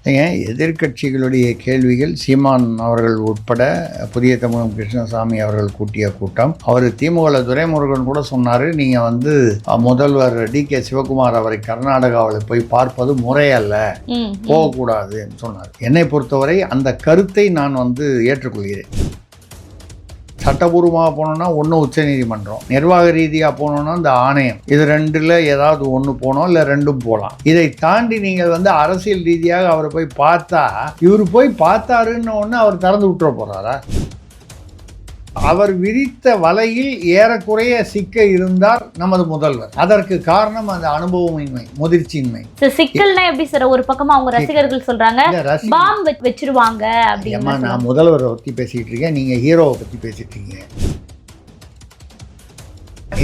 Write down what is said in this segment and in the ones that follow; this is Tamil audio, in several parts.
ஏங்க எதிர்க்கட்சிகளுடைய கேள்விகள் சீமான் அவர்கள் உட்பட புதிய தமிழகம் கிருஷ்ணசாமி அவர்கள் கூட்டிய கூட்டம். அவர் திமுக துரைமுருகன் கூட சொன்னார், நீங்கள் முதல்வர் DK சிவகுமார் அவரை கர்நாடகாவில் போய் பார்ப்பது முறையல்ல, போகக்கூடாதுன்னு சொன்னார். என்னை பொறுத்தவரை அந்த கருத்தை நான் ஏற்றுக்கொள்கிறேன். சட்டபூர்வமாக போனோம்னா ஒன்று உச்சநீதிமன்றம், நிர்வாக ரீதியாக போனோம்னா இந்த ஆணையம், இது ரெண்டில் ஏதாவது ஒன்று போனோம், இல்லை ரெண்டும் போகலாம். இதை தாண்டி நீங்கள் அரசியல் ரீதியாக அவரை போய் பார்த்தா, இவர் போய் பார்த்தாருன்னு ஒன்று அவர் திறந்து விட்டுற போகிறாரா? அவர் விரித்த வலையில் ஏறக்குறைய சிக்க இருந்தார் நமது முதல்வர். அதற்கு காரணம் அந்த அனுபவமின்மை, முதிர்ச்சியின்மை. சிக்கல்னா எப்படி சார்? ஒரு பக்கமா அவங்க ரசிகர்கள் சொல்றாங்க பாம் வச்சிருவாங்க அப்படின்னா, நான் முதல்வரை பத்தி பேசிட்டு இருக்கேன், நீங்க ஹீரோவை பத்தி பேசிட்டு இருக்கீங்க.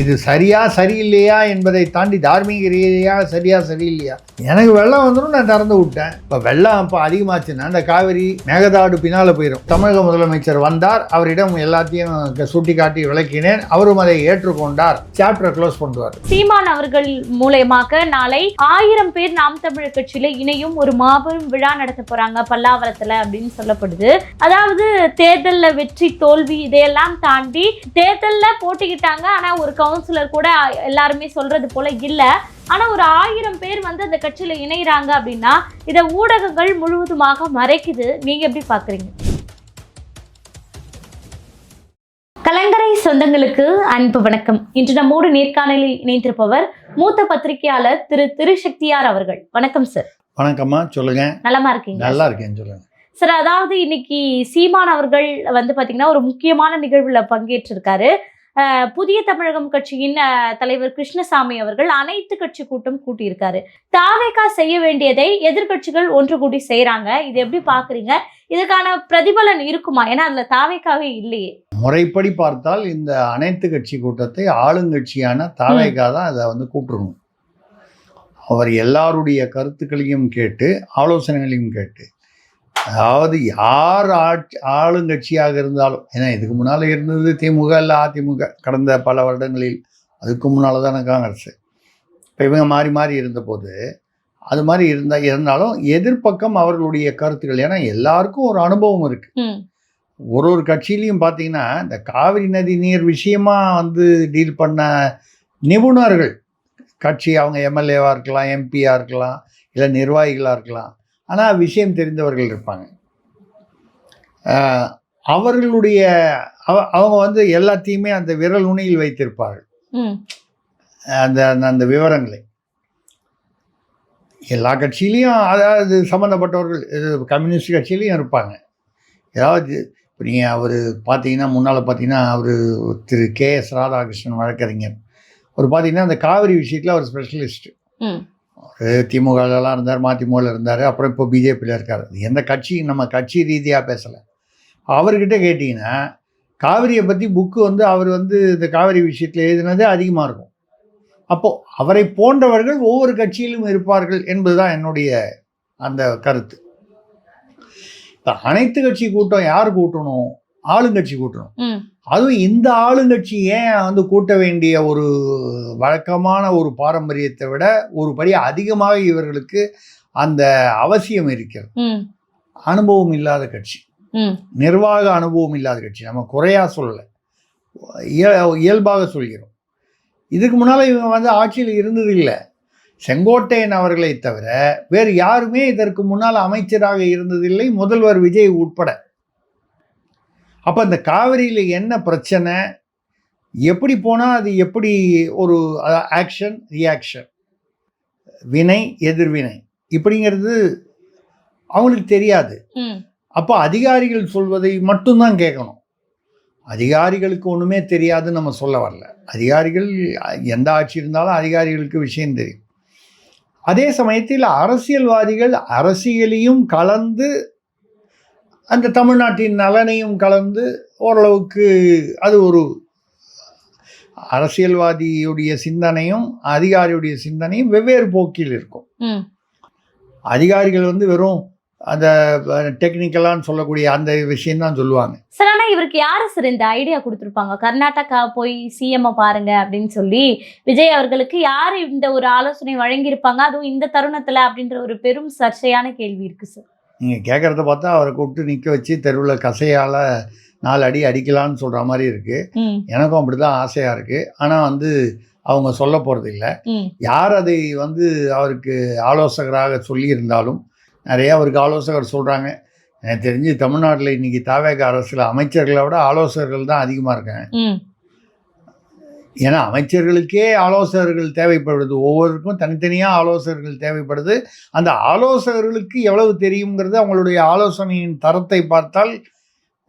இது சரியா சரியில்லையா என்பதை தாண்டி தார்மீக ரீதியா சரியா சரியில்லையா, எனக்கு வெள்ளம் வந்துடும், நான் திறந்து விட்டேன். இப்போ வெள்ளம் இப்போ அதிகமாச்சுன்னா இந்த காவிரி மேகதாடு பின்னால் போயிடும். தமிழக முதலமைச்சர் வந்தார், அவரிடம் எல்லாத்தையும் சுட்டி காட்டி விளக்கினேன், அவரும் அதை ஏற்றுக்கொண்டார், சாப்டர் க்ளோஸ் பண்ணுவார். சீமான் அவர்கள் மூலயமாக நாளை 1000 பேர் நாம் தமிழர் கட்சியில இணையும் ஒரு மாபெரும் விழா நடத்த போறாங்க பல்லாவரத்துல அப்படின்னு சொல்லப்படுது. அதாவது தேர்தல்ல வெற்றி தோல்வி இதையெல்லாம் தாண்டி தேர்தல்ல போட்டிக்கிட்டாங்க, ஆனா ஒரு கவுன்சிலர் கூட எல்லாருமே சொல்றது போல இல்ல, ஆனா ஒரு 1000 பேர் அந்த கட்சியில இணைகிறாங்க அப்படின்னா இதை ஊடகங்கள் முழுவதுமாக மறைக்குது. நீங்க எப்படி பாக்குறீங்க? கலங்கரை சொந்தங்களுக்கு அன்பு வணக்கம். இன்று நம்மோடு நேர்காணலில் இணைந்திருப்பவர் மூத்த பத்திரிகையாளர் திரு திருசக்தியார் அவர்கள். வணக்கம் சார். வணக்கம்மா, சொல்லுங்க. நலமா இருக்கீங்க? நல்லா இருக்கேன், சொல்லுங்க சார். அதாவது இன்னைக்கு சீமான் அவர்கள் பாத்தீங்கன்னா ஒரு முக்கியமான நிகழ்வுல பங்கேற்றிருக்காரு. புதிய தமிழகம் கட்சியின் தலைவர் கிருஷ்ணசாமி அவர்கள் அனைத்து கட்சி கூட்டம் கூட்டியிருக்காரு. தாவேகா செய்ய வேண்டியதை எதிர்கட்சிகள் ஒன்று கூடி செய்யறாங்க. இது எப்படி பாக்குறீங்க? இதுக்கான பிரதிபலன் இருக்குமா? ஏன்னா அதுல தாவேகாவே இல்லையே. முறைப்படி பார்த்தால் இந்த அனைத்து கட்சி கூட்டத்தை ஆளுங்கட்சியான தாவேகா தான் அதை கூப்பிடணும். அவர் எல்லாருடைய கருத்துக்களையும் கேட்டு ஆலோசனைகளையும் கேட்டு, அதாவது யார் ஆளுங்கட்சியாக இருந்தாலும், ஏன்னா இதுக்கு முன்னால் இருந்தது திமுக இல்லை அதிமுக, கடந்த பல வருடங்களில், அதுக்கு முன்னால் தானே காங்கிரஸ், இப்போ இவங்க மாறி மாறி இருந்தபோது அது மாதிரி இருந்தாலும் எதிர்ப்பக்கம் அவர்களுடைய கருத்துக்கள், ஏன்னா எல்லாருக்கும் ஒரு அனுபவம் இருக்குது. ஒரு கட்சியிலையும் பார்த்தீங்கன்னா இந்த காவிரி நதி நீர் விஷயமா டீல் பண்ண நிபுணர்கள் கட்சி, அவங்க எம்எல்ஏவாக இருக்கலாம், எம்பியாக இருக்கலாம், இல்லை நிர்வாகிகளாக இருக்கலாம், ஆனால் விஷயம் தெரிந்தவர்கள் இருப்பாங்க. அவர்களுடைய அவங்க எல்லாத்தையுமே அந்த விரல் நுனியில் வைத்திருப்பார்கள், அந்த விவரங்களை. எல்லா கட்சியிலையும் அதாவது சம்மந்தப்பட்டவர்கள் கம்யூனிஸ்ட் கட்சியிலையும் இருப்பாங்க. ஏதாவது இப்போ நீங்கள் அவர் பார்த்தீங்கன்னா முன்னால் பார்த்தீங்கன்னா அவர் திரு KS ராதாகிருஷ்ணன் வழக்கறிஞர், அவர் பார்த்தீங்கன்னா அந்த காவிரி விஷயத்தில் அவர் ஸ்பெஷலிஸ்ட்டு. திமுகலாம் இருந்தார், மதிமுகவில் இருந்தார், அப்புறம் இப்போ பிஜேபியில் இருக்கார். எந்த கட்சி, நம்ம கட்சி ரீதியாக பேசலை. அவர்கிட்ட கேட்டிங்கன்னா காவிரியை பற்றி புக்கு அவர் இந்த காவிரி விஷயத்தில் எழுதினதே அதிகமாக இருக்கும். அப்போது அவரை போன்றவர்கள் ஒவ்வொரு கட்சியிலும் இருப்பார்கள் என்பது தான் என்னுடைய அந்த கருத்து. இப்போ அனைத்து கட்சி கூட்டம் யார் கூட்டணும்? ஆளுங்கட்சி கூட்டணும். அதுவும் இந்த ஆளுங்கட்சி ஏன் கூட்ட வேண்டிய ஒரு வழக்கமான ஒரு பாரம்பரியத்தை விட ஒரு படி அதிகமாக இவர்களுக்கு அந்த அவசியம் இருக்கிறது. அனுபவம் இல்லாத கட்சி, நிர்வாக அனுபவம் இல்லாத கட்சி. நம்ம குறையா சொல்லலை, இயல்பாக சொல்கிறோம். இதுக்கு முன்னால் இவங்க ஆட்சியில் இருந்தது இல்லை. செங்கோட்டையன் அவர்களை தவிர வேறு யாருமே இதற்கு முன்னால் அமைச்சராக இருந்ததில்லை, முதல்வர் விஜய் உட்பட. அப்போ இந்த காவிரியில் என்ன பிரச்சனை, எப்படி போனால் அது எப்படி ஒரு ஆக்ஷன் ரியாக்ஷன், வினை எதிர்வினை இப்படிங்கிறது அவங்களுக்கு தெரியாது. அப்போ அதிகாரிகள் சொல்வதை மட்டும்தான் கேட்கணும். அதிகாரிகளுக்கு ஒன்றுமே தெரியாதுன்னு நம்ம சொல்ல வரல. அதிகாரிகள் எந்த ஆட்சி இருந்தாலும் அதிகாரிகளுக்கு விஷயம் தெரியும். அதே சமயத்தில் அரசியல்வாதிகள் அரசியலையும் கலந்து அந்த தமிழ்நாட்டின் நலனையும் கலந்து ஓரளவுக்கு அது ஒரு அரசியல்வாதியுடைய சிந்தனையும் அதிகாரியுடைய சிந்தனையும் வெவ்வேறு போக்கில் இருக்கும். அதிகாரிகள் வெறும் அந்த டெக்னிக்கலான்னு சொல்லக்கூடிய அந்த விஷயம்தான் சொல்லுவாங்க. சார் ஆனால் இவருக்கு யார் சார் இந்த ஐடியா கொடுத்துருப்பாங்க? கர்நாடகா போய் சிஎம்ஐ பாருங்க அப்படின்னு சொல்லி விஜய் அவர்களுக்கு யார் இந்த ஒரு ஆலோசனை வழங்கியிருப்பாங்க, அதுவும் இந்த தருணத்தில் அப்படின்ற ஒரு பெரும் சர்ச்சையான கேள்வி இருக்கு சார். நீங்கள் கேட்குறத பார்த்தா அவரை கூப்பிட்டு நிற்க வச்சு தெருவில் கசையால் 4 அடி அடிக்கலான்னு சொல்கிற மாதிரி இருக்குது. எனக்கும் அப்படி தான் ஆசையாக இருக்குது. ஆனால் வந்து அவங்க சொல்ல போகிறது இல்லை. யார் அதை வந்து அவருக்கு ஆலோசகராக சொல்லியிருந்தாலும் நிறையா அவருக்கு ஆலோசகர் சொல்கிறாங்க. எனக்கு தெரிஞ்சு தமிழ்நாட்டில் இன்றைக்கி தாவேக அரசில் அமைச்சர்களை விட ஆலோசகர்கள் தான் அதிகமாக இருக்காங்க. ஏன்னா அமைச்சர்களுக்கே ஆலோசகர்கள் தேவைப்படுது, ஒவ்வொருக்கும் தனித்தனியாக ஆலோசகர்கள் தேவைப்படுது. அந்த ஆலோசகர்களுக்கு எவ்வளவு தெரியுங்கிறது அவங்களுடைய ஆலோசனையின் தரத்தை பார்த்தால்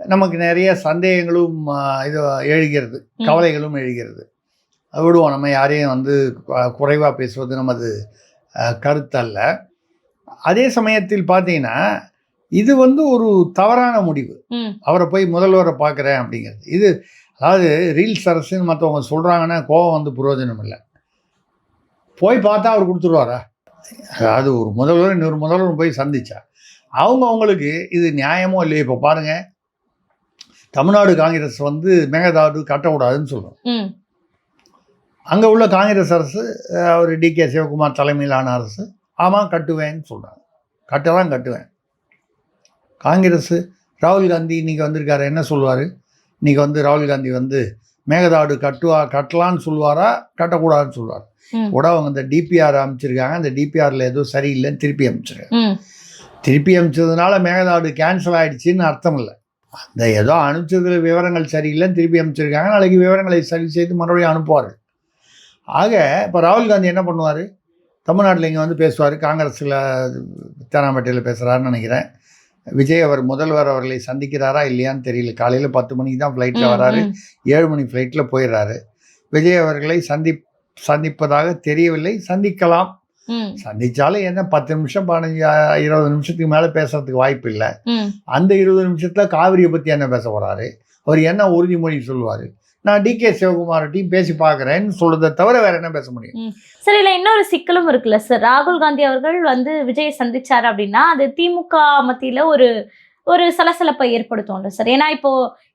நமக்கு நிறைய சந்தேகங்களும் இது எழுகிறது, கவலைகளும் எழுகிறது. அது விடுவோம், நம்ம யாரையும் வந்து குறைவாக பேசுவது நமது கருத்தல்ல. அதே சமயத்தில் பார்த்தீங்கன்னா இது வந்து ஒரு தவறான முடிவு. அவரை போய் முதல்வரை பார்க்குறேன் அப்படிங்கிறது இது, அதாவது ரீல்ஸ் அரசுன்னு மற்றவங்க சொல்கிறாங்கன்னா கோபம் வந்து பிரயோஜனம் இல்லை. போய் பார்த்தா அவர் கொடுத்துருவாரா? அதாவது ஒரு முதல்வர் இன்னொரு முதல்வர் போய் சந்திச்சா அவங்களுக்கு இது நியாயமோ இல்லையோ? இப்போ பாருங்கள், தமிழ்நாடு காங்கிரஸ் வந்து மேகதாது கட்டக்கூடாதுன்னு சொல்கிறோம். அங்கே உள்ள காங்கிரஸ் அரசு, அவர் டிகே சிவகுமார் தலைமையிலான அரசு, ஆமாம் கட்டுவேன்னு சொல்கிறாங்க. கட்டுவேன். காங்கிரஸ் ராகுல் காந்தி இன்றைக்கி வந்திருக்காரு, என்ன சொல்லுவார்? இன்றைக்கி வந்து ராகுல் காந்தி வந்து மேகதாடு கட்டலான்னு சொல்லுவாரா, கட்டக்கூடாதுன்னு சொல்லுவார்? கூட அவங்க இந்த டிபிஆர் அமைச்சிருக்காங்க, அந்த டிபிஆரில் ஏதோ சரியில்லைன்னு திருப்பி அமைச்சிருக்காங்க. திருப்பி அமைச்சதுனால மேகதாடு கேன்சல் ஆகிடுச்சின்னு அர்த்தம் இல்லை. அந்த ஏதோ அனுப்பிச்சதுல விவரங்கள் சரியில்லைன்னு திருப்பி அமைச்சிருக்காங்க, நாளைக்கு விவரங்களை சரி செய்து மறுபடியும் அனுப்புவார். ஆக இப்போ ராகுல் காந்தி என்ன பண்ணுவார்? தமிழ்நாட்டில் இங்கே வந்து பேசுவார், காங்கிரஸில் தேனாம்பேட்டையில் பேசுகிறாருன்னு நினைக்கிறேன். விஜய் அவர் முதல்வர் அவர்களை சந்திக்கிறாரா இல்லையான்னு தெரியல. காலையில் 10 மணிக்கு தான் ஃப்ளைட்டில் வராரு, 7 மணி ஃப்ளைட்டில் போயிடுறாரு. விஜய் அவர்களை சந்திப்பதாக தெரியவில்லை. சந்திக்கலாம், சந்திச்சாலும் என்ன 10 நிமிஷம் 15-20 நிமிஷத்துக்கு மேலே பேசுறதுக்கு வாய்ப்பு இல்லை. அந்த 20 நிமிஷத்தில் காவிரியை பற்றி என்ன பேச போகிறாரு? அவர் என்ன உறுதிமொழி சொல்லுவார்? நான் டிகே சிவகுமார்ட்டையும் பேசி பார்க்குறேன்னு சொல்றதை தவிர வேற என்ன பேச முடியும்? சார், இல்லை இன்னொரு சிக்கலும் இருக்குல்ல சார். ராகுல் காந்தி அவர்கள் வந்து விஜயை சந்திச்சார் அப்படின்னா அது திமுக மத்தியில் ஒரு சலசலப்பை ஏற்படுத்தும்ல சார். ஏன்னா இப்போ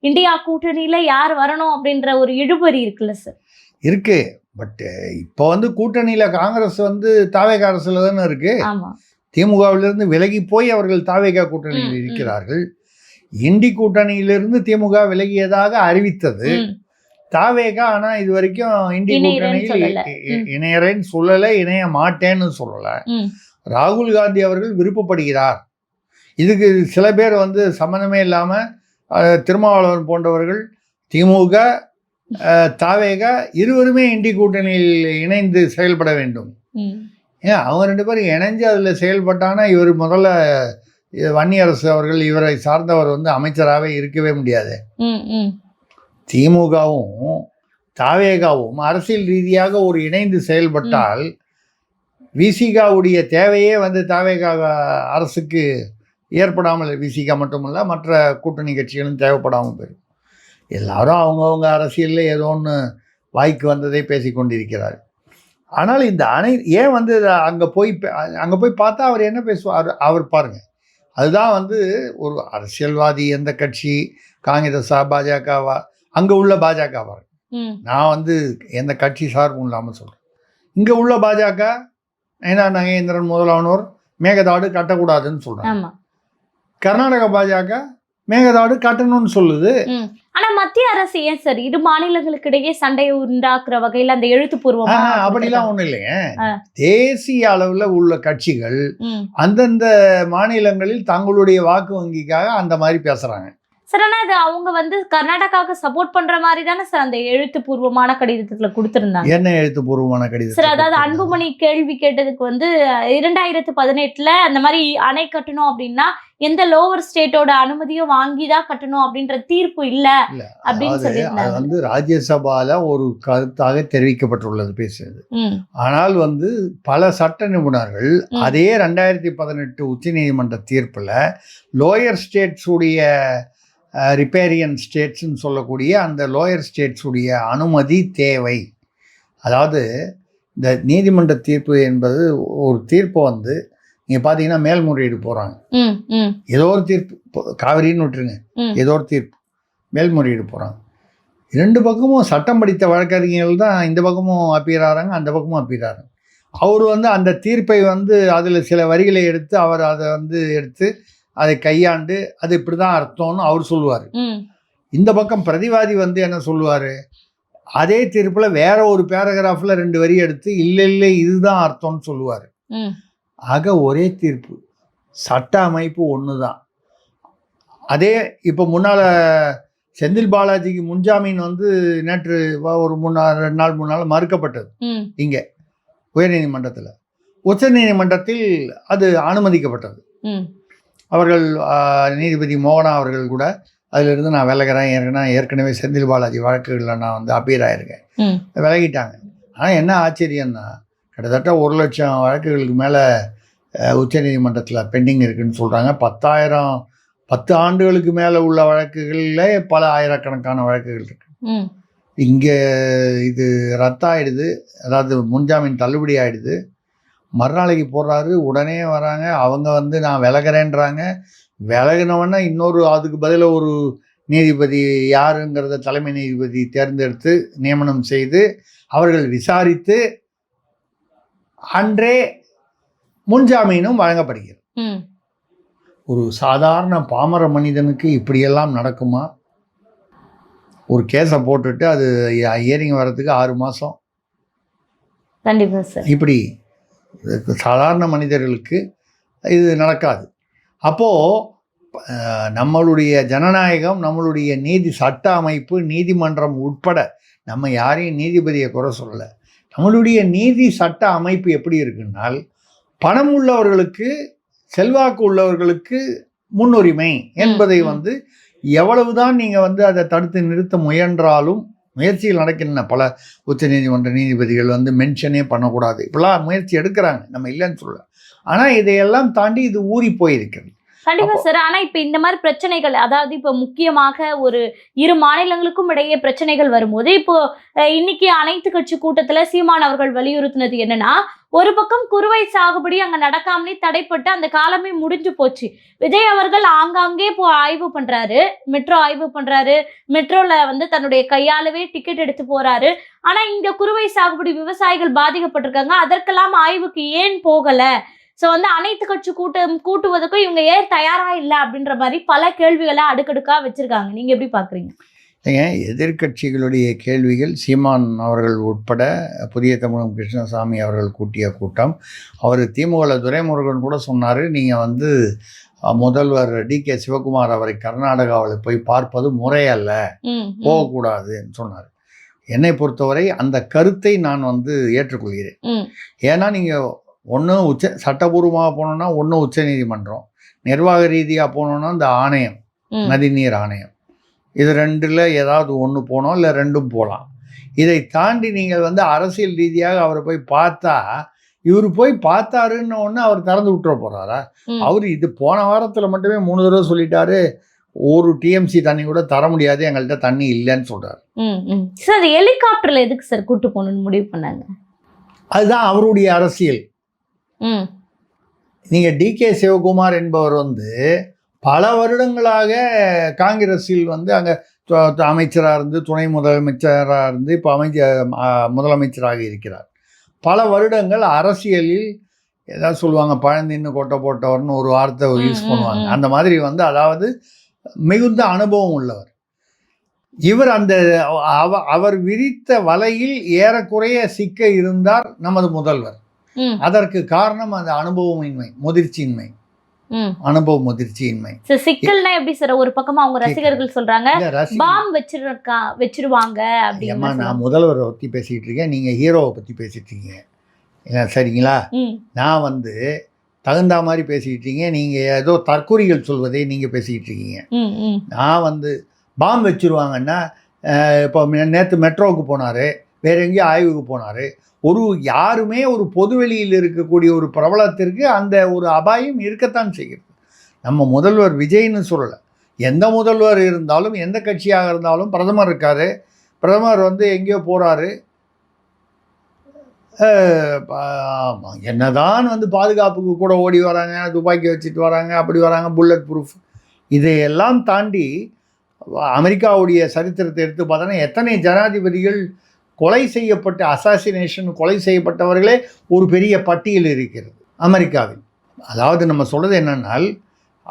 இந்தியா கூட்டணியில் யார் வரணும் அப்படின்ற ஒரு இழுபறி இருக்குல்ல சார். இருக்கு. பட் இப்போ வந்து கூட்டணியில் காங்கிரஸ் வந்து தாவேக அரசுல தானே இருக்கு. திமுகவிலிருந்து விலகி போய் அவர்கள் தாவேக கூட்டணியில் இருக்கிறார்கள். இண்டி கூட்டணியிலிருந்து திமுக விலகியதாக அறிவித்தது தாவேகா. ஆனால் இது வரைக்கும் இண்டி கூட்டணியில் இணையறேன்னு சொல்லலை, இணைய மாட்டேன்னு சொல்லலை. ராகுல் காந்தி அவர்கள் விருப்பப்படுகிறார். இதுக்கு சில பேர் வந்து சம்மந்தமே இல்லாமல் திருமாவளவன் போன்றவர்கள் திமுக தாவேகா இருவருமே இண்டி கூட்டணியில் இணைந்து செயல்பட வேண்டும். ஏன் அவங்க 2 பேரும் இணைஞ்சு அதில் செயல்பட்டானா இவர் முதல்ல வன்னியரசு அவர்கள் இவரை சார்ந்தவர் வந்து அமைச்சராகவே இருக்கவே முடியாது. திமுகவும் தாவேகாவும் அரசியல் ரீதியாக ஒரு இணைந்து செயல்பட்டால் விசிகாவுடைய தேவையே வந்து தாவேகா அரசுக்கு ஏற்படாமல், விசிகா மட்டுமல்ல மற்ற கூட்டணி கட்சிகளும் தேவைப்படாமல் போயிடும். எல்லாரும் அவங்கவுங்க அரசியலில் ஏதோ ஒன்று வாய்க்கு வந்ததை பேசி கொண்டிருக்கிறார். ஆனால் இந்த ஏன் வந்து அங்கே போய் பார்த்தா அவர் என்ன பேசுவார்? அவர் பாருங்கள், அதுதான் வந்து ஒரு அரசியல்வாதி எந்த கட்சி, காங்கிரஸா பாஜகவா, அங்கே உள்ள பாஜகவா, நான் வந்து எந்த கட்சி சார்பும் இல்லாமல் சொல்கிறேன். இங்கே உள்ள பாஜக ஏன்னா நகேந்திரன் முதலானோர் மேகதாடு கட்டக்கூடாதுன்னு சொல்கிறாங்க. கர்நாடக பாஜக மேகதாடு கட்டணும்னு சொல்லுது. ஆனா மத்திய அரசு ஏன் சார் இரு மாநிலங்களுக்கு இடையே சண்டையை உண்டாக்குற வகையில் அந்த எழுத்துப்பூர்வமா அப்படிலாம் ஒண்ணும் இல்லைங்க. தேசிய அளவுல உள்ள கட்சிகள் அந்தந்த மாநிலங்களில் தங்களுடைய வாக்கு வங்கிக்காக அந்த மாதிரி பேசுறாங்க சார். ஆனா அது அவங்க வந்து கர்நாடகாவுக்கு சப்போர்ட் பண்ற மாதிரி தானே சார் அந்த எழுத்துப்பூர்வமான கடிதத்துல கொடுத்திருந்தாங்க. என்ன எழுத்துப்பூர்வமான கடிதம் சார்? அதாவது அன்புமணி கேள்வி கேட்டதுக்கு வந்து 2018 அந்த மாதிரி அணை கட்டணும் அப்படின்னா எந்த லோவர் ஸ்டேட்டோட அனுமதியும் வாங்கிதான் கட்டணும் அப்படின்ற தீர்ப்பு இல்ல அப்படின்னு சொல்லியிருந்தாங்க. வந்து ராஜ்யசபால ஒரு கருத்தாக தெரிவிக்கப்பட்டுள்ளது பேசுறது. ஆனால் வந்து பல சட்ட நிபுணர்கள் அதே 2018 உச்ச நீதிமன்ற தீர்ப்புல லோயர் ஸ்டேட்ஸ் உடைய ரிப்பேரியன் ஸ்டேட்ஸ்ன்னு சொல்லக்கூடிய அந்த லோயர் ஸ்டேட்ஸ் உடைய அனுமதி தேவை. அதாவது இந்த நீதிமன்ற தீர்ப்பு என்பது ஒரு தீர்ப்பை வந்து நீங்கள் பார்த்தீங்கன்னா மேல்முறையீடு போகிறாங்க. ம், ம், ஏதோ ஒரு தீர்ப்பு, காவிரின்னு விட்டுருங்க, ம். ஏதோ ஒரு தீர்ப்பு மேல்முறையீடு போகிறாங்க. 2 பக்கமும் சட்டம் படித்த வழக்கறிஞர்கள் தான் இந்த பக்கமும் அப்பீர் ஆகிறாங்க, அந்த பக்கமும் அப்பீர் ஆகிறாங்க. அவர் வந்து அந்த தீர்ப்பை வந்து அதில் சில வரிகளை எடுத்து அவர் அதை வந்து எடுத்து அதை கையாண்டு அது இப்படி தான் அர்த்தம்னு அவர் சொல்லுவார். ம், இந்த பக்கம் பிரதிவாதி வந்து என்ன சொல்லுவார், அதே தீர்ப்பில் வேற ஒரு பேராகிராஃபில் 2 வரி எடுத்து இல்லை இதுதான் அர்த்தம்னு சொல்லுவார். ம். ஆக ஒரே தீர்ப்பு, சட்ட அமைப்பு ஒன்று தான். அதே இப்போ முன்னால் செந்தில் பாலாஜிக்கு முன்ஜாமீன் வந்து நேற்று ஒரு 2 நாள் 3 நாள் மறுக்கப்பட்டது ம். இங்கே உயர்நீதிமன்றத்தில். உச்சநீதிமன்றத்தில் அது அனுமதிக்கப்பட்டது. ம். அவர்கள் நீதிபதி மோகனா அவர்கள் கூட அதிலிருந்து நான் விலகிறேன், ஏற்கனவே செந்தில் பாலாஜி வழக்குகளில் நான் வந்து அப்பீர் ஆகிருக்கேன், ம். விலகிட்டாங்க. ஆனால் என்ன ஆச்சரியம்னா கிட்டத்தட்ட 1 லட்சம் வழக்குகளுக்கு மேலே உச்சநீதிமன்றத்தில் பெண்டிங் இருக்குதுன்னு சொல்கிறாங்க. 10 ஆண்டுகளுக்கு மேலே உள்ள வழக்குகளில் பல ஆயிரக்கணக்கான வழக்குகள் இருக்குது. ம். இங்கே இது ரத்தாயிடுது, அதாவது முன்ஜாமீன் தள்ளுபடி ஆகிடுது. மறுநாளைக்கு போடுறாரு, உடனே வராங்க, அவங்க வந்து நான் விலகிறேன்றாங்க. விலகினவொன்னே இன்னொரு அதுக்கு பதிலாக ஒரு நீதிபதி யாருங்கிறத தலைமை நீதிபதி தேர்ந்தெடுத்து நியமனம் செய்து அவர்கள் விசாரித்து அன்றே முன்ஜாமீனும் வழங்கப்படுகிறது. ம். ஒரு சாதாரண பாமர மனிதனுக்கு இப்படியெல்லாம் நடக்குமா? ஒரு கேஸை போட்டுட்டு அது ஹியரிங் வர்றதுக்கு 6 மாதம். கண்டிப்பா சார். இப்படி சாதாரண மனிதர்களுக்கு இது நடக்காது. அப்போது நம்மளுடைய ஜனநாயகம், நம்மளுடைய நீதி சட்ட அமைப்பு, நீதிமன்றம் உட்பட நம்ம யாரையும் நீதிபதியை குறை சொல்லலை. நம்மளுடைய நீதி சட்ட அமைப்பு எப்படி இருக்குன்னால், பணம் உள்ளவர்களுக்கு செல்வாக்கு உள்ளவர்களுக்கு முன்னுரிமை என்பதை வந்து எவ்வளவுதான் நீங்கள் வந்து அதை தடுத்து நிறுத்த முயன்றாலும் முயற்சிகள் நடக்கின்றன. பல உச்சநீதிமன்ற நீதிபதிகள் வந்து மென்ஷனே பண்ணக்கூடாது, இப்பெல்லாம் முயற்சி எடுக்கிறாங்க, நம்ம இல்லைன்னு சொல்ல. ஆனால் இதையெல்லாம் தாண்டி இது ஊறி போயிருக்கிறது. கண்டிப்பா சார். ஆனா இப்ப இந்த மாதிரி பிரச்சனைகள், அதாவது இப்ப முக்கியமாக ஒரு 2 மாநிலங்களுக்கும் இடையே பிரச்சனைகள் வரும்போது, இப்போ இன்னைக்கு அனைத்து கட்சி கூட்டத்துல சீமான் அவர்கள் வலியுறுத்தினது என்னன்னா, ஒரு பக்கம் குறுவை சாகுபடி அங்க நடக்காமலே தடைப்பட்டு அந்த காலமே முடிஞ்சு போச்சு. விஜய் அவர்கள் ஆங்காங்கே ஆய்வு பண்றாரு, மெட்ரோ ஆய்வு பண்றாரு, மெட்ரோல வந்து தன்னுடைய கையாலவே டிக்கெட் எடுத்து போறாரு. ஆனா இங்க குறுவை சாகுபடி விவசாயிகள் பாதிக்கப்பட்டிருக்காங்க, அதற்கெல்லாம் ஆய்வுக்கு ஏன் போகல? ஸோ வந்து அனைத்து கட்சி கூட்டுவதற்கும் இவங்க ஏன் தயாரா இல்லை அப்படின்ற மாதிரி பல கேள்விகளை அடுக்கடுக்கா வச்சிருக்காங்க. நீங்க எப்படி பாக்குறீங்க? எதிர்கட்சிகளுடைய கேள்விகள், சீமான் அவர்கள் உட்பட புதிய தமிழகம் கிருஷ்ணசாமி அவர்கள் கூட்டிய கூட்டம். அவர் திமுக துரைமுருகன் கூட சொன்னார், நீங்கள் வந்து முதல்வர் DK சிவகுமார் அவரை கர்நாடகாவில் போய் பார்ப்பது முறையல்ல, போகக்கூடாதுன்னு சொன்னார். என்னை பொறுத்தவரை அந்த கருத்தை நான் வந்து ஏற்றுக்கொள்கிறேன். ஏன்னா நீங்கள் ஒன்று சட்டபூர்வமாக போனோன்னா ஒன்று உச்சநீதிமன்றம், நிர்வாக ரீதியாக போனோன்னா இந்த ஆணையம், நதிநீர் ஆணையம், இது 2ல் ஏதாவது ஒன்று போனோம், இல்லை 2ம் போகலாம். இதை தாண்டி நீங்கள் வந்து அரசியல் ரீதியாக அவரை போய் பார்த்தா, இவர் போய் பார்த்தாருன்னு ஒன்று அவர் திறந்து விட்டுற போகிறாரா? அவர் இது போன வாரத்தில் மட்டுமே 3 தடவை சொல்லிட்டாரு, ஒரு TMC தண்ணி கூட தர முடியாது, எங்கள்கிட்ட தண்ணி இல்லைன்னு சொல்கிறார். சார் ஹெலிகாப்டரில் எதுக்கு சார் கூட்டு போகணுன்னு முடிவு பண்ணாங்க? அதுதான் அவருடைய அரசியல். நீங்கள் DK சிவகுமார் என்பவர் வந்து பல வருடங்களாக காங்கிரஸில் வந்து அங்கே அமைச்சராக இருந்து, துணை முதலமைச்சராக இருந்து, இப்போ முதலமைச்சராக இருக்கிறார். பல வருடங்கள் அரசியலில் ஏதாவது சொல்லுவாங்க, பழந்தின்னு கொட்டை போட்டவர்னு ஒரு வார்த்தை யூஸ் பண்ணுவாங்க. அந்த மாதிரி வந்து அதாவது மிகுந்த அனுபவம் உள்ளவர் இவர். அந்த அவர் விரித்த வலையில் ஏறக்குறைய சிக்க இருந்தார் நமது முதல்வர். அதற்கு காரணம் அந்த அனுபவமின்மை, முதிர்ச்சியின்மை, அனுபவ முதிர்ச்சியின்மை. சிக்கல்னா எப்படி சார்? ஒரு பக்கமா அவங்க ரசிகர்கள் சொல்றாங்க பாம் வச்சிருவாங்க அப்படின்னா, நான் முதல்வரை பத்தி பேசிட்டு இருக்கேன், நீங்க ஹீரோவை பத்தி பேசிட்டு இருக்கீங்க, சரிங்களா? நான் வந்து தகுந்த மாதிரி பேசிட்டு இருக்கீங்க, நீங்க ஏதோ தற்கொலைகள் சொல்வதை நீங்க பேசிட்டு இருக்கீங்க. நான் வந்து பாம் வச்சிருவாங்கன்னா, இப்போ நேற்று மெட்ரோவுக்கு போனாரு, வேற எங்கேயும் ஆய்வுக்கு போனாரு. யாருமே ஒரு பொதுவெளியில் இருக்கக்கூடிய ஒரு பிரபலத்திற்கு அந்த ஒரு அபாயம் இருக்கத்தான் செய்கிறது. நம்ம முதல்வர் விஜய்னு சொல்லலை, எந்த முதல்வர் இருந்தாலும் எந்த கட்சியாக இருந்தாலும் பிரதமர் இருக்காரு, பிரதமர் வந்து எங்கேயோ போகிறாரு, என்னதான் வந்து பாதுகாப்புக்கு கூட ஓடி வராங்க, துப்பாக்கி வச்சுட்டு வராங்க, அப்படி வராங்க, புல்லட் ப்ரூஃப், இதையெல்லாம் தாண்டி அமெரிக்காவுடைய சரித்திரத்தை எடுத்து பார்த்தோன்னா எத்தனை ஜனாதிபதிகள் கொலை செய்யப்பட்ட அசாசினேஷன் கொலை செய்யப்பட்டவர்களே ஒரு பெரிய பட்டியல் இருக்கிறது அமெரிக்காவில். அதாவது நம்ம சொல்கிறது என்னென்னால்,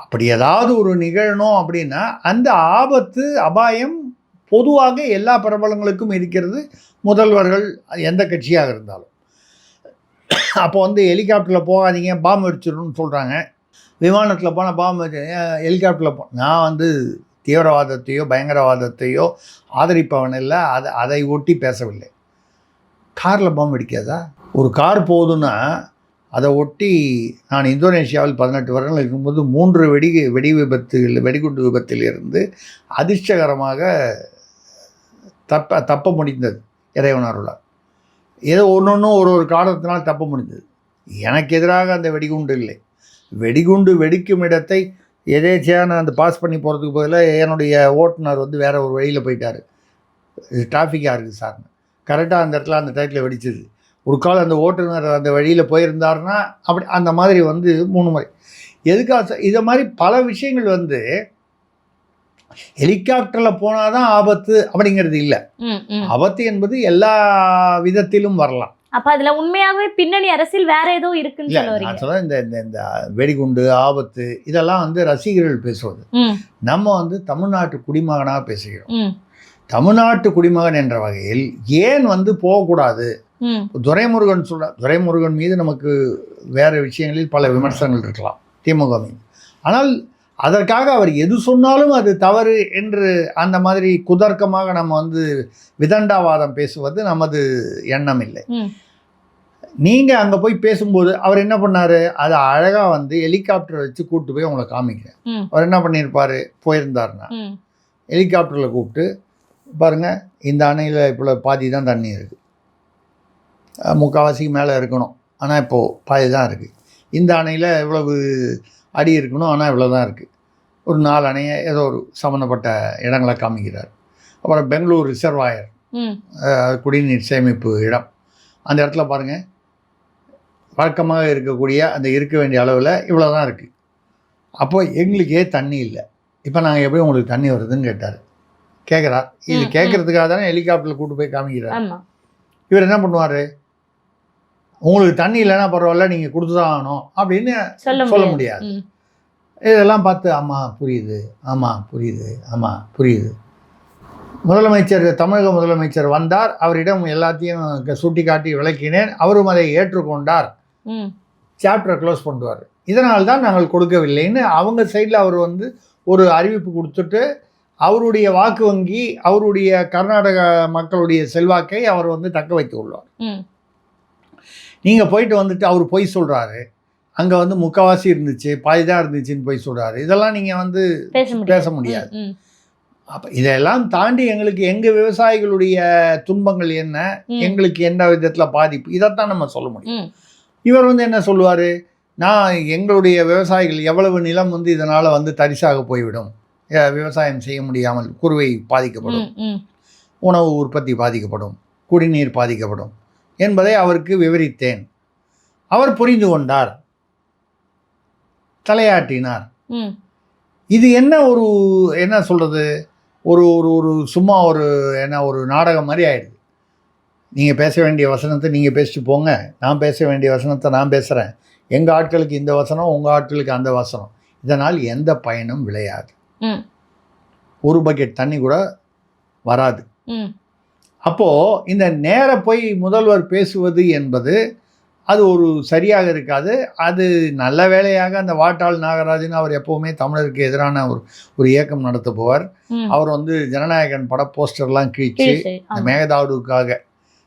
அப்படி ஏதாவது ஒரு நிகழணும் அப்படின்னா அந்த ஆபத்து அபாயம் பொதுவாக எல்லா பிரபலங்களுக்கும் இருக்கிறது, முதல்வர்கள் எந்த கட்சியாக இருந்தாலும். அப்போ வந்து ஹெலிகாப்டரில் போகாதீங்க, பாம்பு வச்சிடணும்னு சொல்கிறாங்க. விமானத்தில் போனால் பாம்பு வச்சு, ஹெலிகாப்டரில் நான் வந்து தீவிரவாதத்தையோ பயங்கரவாதத்தையோ ஆதரிப்பவன் இல்லை, அதை ஒட்டி பேசவில்லை. காரில் பாம்பு வெடிக்காதா? ஒரு கார் போகுதுன்னா அதை ஒட்டி நான் இந்தோனேஷியாவில் 18 வருடங்கள் இருக்கும்போது 3 வெடிகுண்டு விபத்தில் இருந்து அதிர்ஷ்டகரமாக தப்ப முடிந்தது இறைவனருளால். ஏதோ ஒன்று ஒரு காரணத்தினால் தப்ப முடிந்தது. எனக்கு எதிராக அந்த வெடிகுண்டு இல்லை. வெடிகுண்டு வெடிக்கும் இடத்தை எதேச்சியாக நான் அந்த பாஸ் பண்ணி போகிறதுக்கு பதிலாக என்னுடைய ஓட்டுநர் வந்து வேறு ஒரு வழியில் போயிட்டார். டிராஃபிக்காக இருக்குது சார்னு கரெக்டாக அந்த இடத்துல அந்த டயத்தில் வெடிச்சது. ஒரு கால் அந்த ஓட்டுநர் அந்த வழியில் போயிருந்தாருன்னா அப்படி அந்த மாதிரி வந்து 3 முறை. எதுக்காக இதை மாதிரி பல விஷயங்கள் வந்து ஹெலிகாப்டரில் போனால் தான் ஆபத்து அப்படிங்கிறது இல்லை. ஆபத்து என்பது எல்லா விதத்திலும் வரலாம். அப்ப அதுல உண்மையாகவே பின்னணி அரசியல் வேற ஏதோ இருக்குன்னு சொல்லுவாங்க. நான் சொல்ல இந்த வெடிகுண்டு ஆபத்து இதெல்லாம் வந்து ரசிகர்கள் பேசுவது. நம்ம வந்து தமிழ்நாட்டு குடிமகனாக பேசுகிறோம். தமிழ்நாட்டு குடிமகன் என்ற வகையில் ஏன் வந்து போகக்கூடாது? துரைமுருகன் துரைமுருகன் மீது நமக்கு வேறு விஷயங்களில் பல விமர்சனங்கள் இருக்கலாம் திமுக மீது. ஆனால் அதற்காக அவர் எது சொன்னாலும் அது தவறு என்று அந்த மாதிரி குதர்க்கமாக நம்ம வந்து விதண்டாவாதம் பேசுவது நமது எண்ணம் இல்லை. நீங்கள் அங்கே போய் பேசும்போது அவர் என்ன பண்ணார்? அதை அழகாக வந்து ஹெலிகாப்டர் வச்சு கூப்பிட்டு போய் உங்களை காமிக்கிறேன். அவர் என்ன பண்ணியிருப்பார்? போயிருந்தாருன்னா ஹெலிகாப்டரில் கூப்பிட்டு பாருங்கள், இந்த அணையில் இப்போ பாதி தான் தண்ணி இருக்குது, முக்கால்வாசிக்கு மேலே இருக்கணும், ஆனால் இப்போது பாதி தான் இருக்குது. இந்த அணையில் இவ்வளவு அடி இருக்கணும், ஆனால் இவ்வளோ தான் இருக்குது. ஒரு 4 அணையை ஏதோ ஒரு சம்மந்தப்பட்ட இடங்களை காமிக்கிறார். அப்புறம் பெங்களூர் ரிசர்வாயர், குடிநீர் சேமிப்பு இடம், அந்த இடத்துல பாருங்கள் வழக்கமாக இருக்கக்கூடிய அந்த இருக்க வேண்டிய அளவில் இவ்வளோ தான் இருக்குது. அப்போ எங்களுக்கே தண்ணி இல்லை, இப்போ நாங்கள் எப்படி உங்களுக்கு தண்ணி வருதுன்னு கேட்குறார். இது கேட்குறதுக்காக தானே ஹெலிகாப்டரில் கூப்பிட்டு போய் காமிக்கிறார். இவர் என்ன பண்ணுவார்? உங்களுக்கு தண்ணி இல்லைன்னா பரவாயில்ல, நீங்கள் கொடுத்து தான் ஆகணும் அப்படின்னு சொல்ல முடியாது. இதெல்லாம் பார்த்து ஆமாம் புரியுது, ஆமாம் புரியுது, ஆமாம் புரியுது. முதலமைச்சர், தமிழக முதலமைச்சர் வந்தார், அவரிடம் எல்லாத்தையும் சுட்டி காட்டி விளக்கினேன், அவரும் அதை ஏற்றுக்கொண்டார், சாப்டரை க்ளோஸ் பண்ணுவார். இதனால் தான் நாங்கள் கொடுக்கவில்லைன்னு அவங்க சைடில் அவர் வந்து ஒரு அறிவிப்பு கொடுத்துட்டு அவருடைய வாக்கு வங்கி, அவருடைய கர்நாடக மக்களுடைய செல்வாக்கை அவர் வந்து தக்க வைத்து கொள்வார். நீங்கள் போயிட்டு வந்துட்டு அவர் பொய் சொல்கிறாரு, அங்கே வந்து முக்கால்வாசி இருந்துச்சு பாதி தான் இருந்துச்சுன்னு பொய் சொல்கிறாரு. இதெல்லாம் நீங்கள் வந்து பேச முடியாது. அப்போ இதெல்லாம் தாண்டி எங்களுக்கு எங்கள் விவசாயிகளுடைய துன்பங்கள் என்ன, எங்களுக்கு எந்த விதத்தில் பாதிப்பு, இதைத்தான் நம்ம சொல்ல முடியும். இவர் வந்து என்ன சொல்லுவார்? நான் எங்களுடைய விவசாயிகள் எவ்வளவு நிலம் வந்து இதனால் வந்து தரிசாக போய்விடும், விவசாயம் செய்ய முடியாமல் குறுவை பாதிக்கப்படும், உணவு உற்பத்தி பாதிக்கப்படும், குடிநீர் பாதிக்கப்படும் என்பதை அவருக்கு விவரித்தேன். அவர் புரிந்து கொண்டார், தலையாட்டினார். இது என்ன ஒரு என்ன சொல்கிறது, ஒரு ஒரு சும்மா ஒரு என்ன ஒரு நாடகம் மாதிரி ஆயிடுது. நீங்கள் பேச வேண்டிய வசனத்தை நீங்கள் பேசிட்டு போங்க, நான் பேச வேண்டிய வசனத்தை நான் பேசுகிறேன், எங்கள் ஆட்களுக்கு இந்த வசனம், உங்கள் ஆட்களுக்கு அந்த வசனம், இதனால் எந்த பயனும் விளையாது. ஒரு பக்கெட் தண்ணி கூட வராது. அப்போது இந்த நேர போய் முதல்வர் பேசுவது என்பது அது ஒரு சரியாக இருக்காது. அது நல்ல வேளையாக அந்த வாட்டாள் நாகராஜன் அவர் எப்போவுமே தமிழருக்கு எதிரான ஒரு இயக்கம் நடத்துபவர். அவர் வந்து ஜனநாயகன் பட போஸ்டர்லாம் கிழிச்சு, இந்த மேகதாதுவுக்காக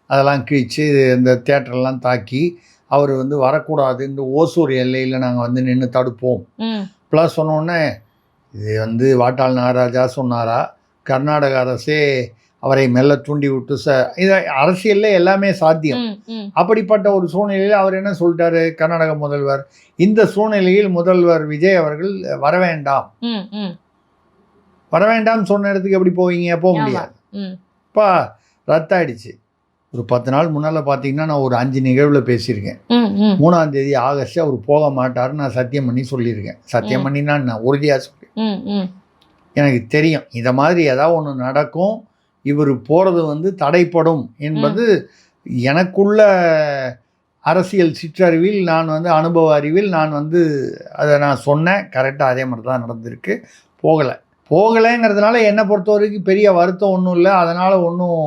அதெல்லாம் கிழிச்சு இந்த தியேட்டர்லாம் தாக்கி அவர் வந்து வரக்கூடாது, இந்த ஓசூர் எல்லையில் நாங்கள் வந்து நின்று தடுப்போம் ப்ளஸ் சொன்னோடனே, இது வந்து வாட்டாள் நாகராஜா சொன்னாரா, கர்நாடக அரசே அவரை மெல்ல தூண்டி விட்டு இதை அரசியலில் எல்லாமே சாத்தியம். அப்படிப்பட்ட ஒரு சூழ்நிலையில் அவர் என்ன சொல்லிட்டாரு கர்நாடக முதல்வர், இந்த சூழ்நிலையில் முதல்வர் விஜய் அவர்கள் வரவேண்டாம் சொன்ன இடத்துக்கு எப்படி போவீங்க? போக முடியாது, இப்போ ரத்தாயிடுச்சு. ஒரு 10 நாள் முன்னால் பார்த்தீங்கன்னா நான் ஒரு 5 நிகழ்வில் பேசியிருக்கேன். 3ஆம் தேதி ஆகஸ்ட் அவர் போக மாட்டாருன்னு நான் சத்தியம் பண்ணி சொல்லியிருக்கேன். சத்தியம் பண்ணினா நான் உறுதியாக சொல்லியிருக்கேன். எனக்கு தெரியும் இதை மாதிரி ஏதாவது ஒன்று நடக்கும், இவர் போகிறது வந்து தடைப்படும் என்பது எனக்குள்ள அரசியல் சிற்றறிவில், நான் வந்து அனுபவ அறிவில் நான் வந்து அதை நான் சொன்னேன். கரெக்டாக அதே மாதிரி தான் நடந்திருக்கு. போகலைங்கிறதுனால என்னை பொறுத்த வரைக்கும் பெரிய வருத்தம் ஒன்றும் இல்லை. அதனால் ஒன்றும்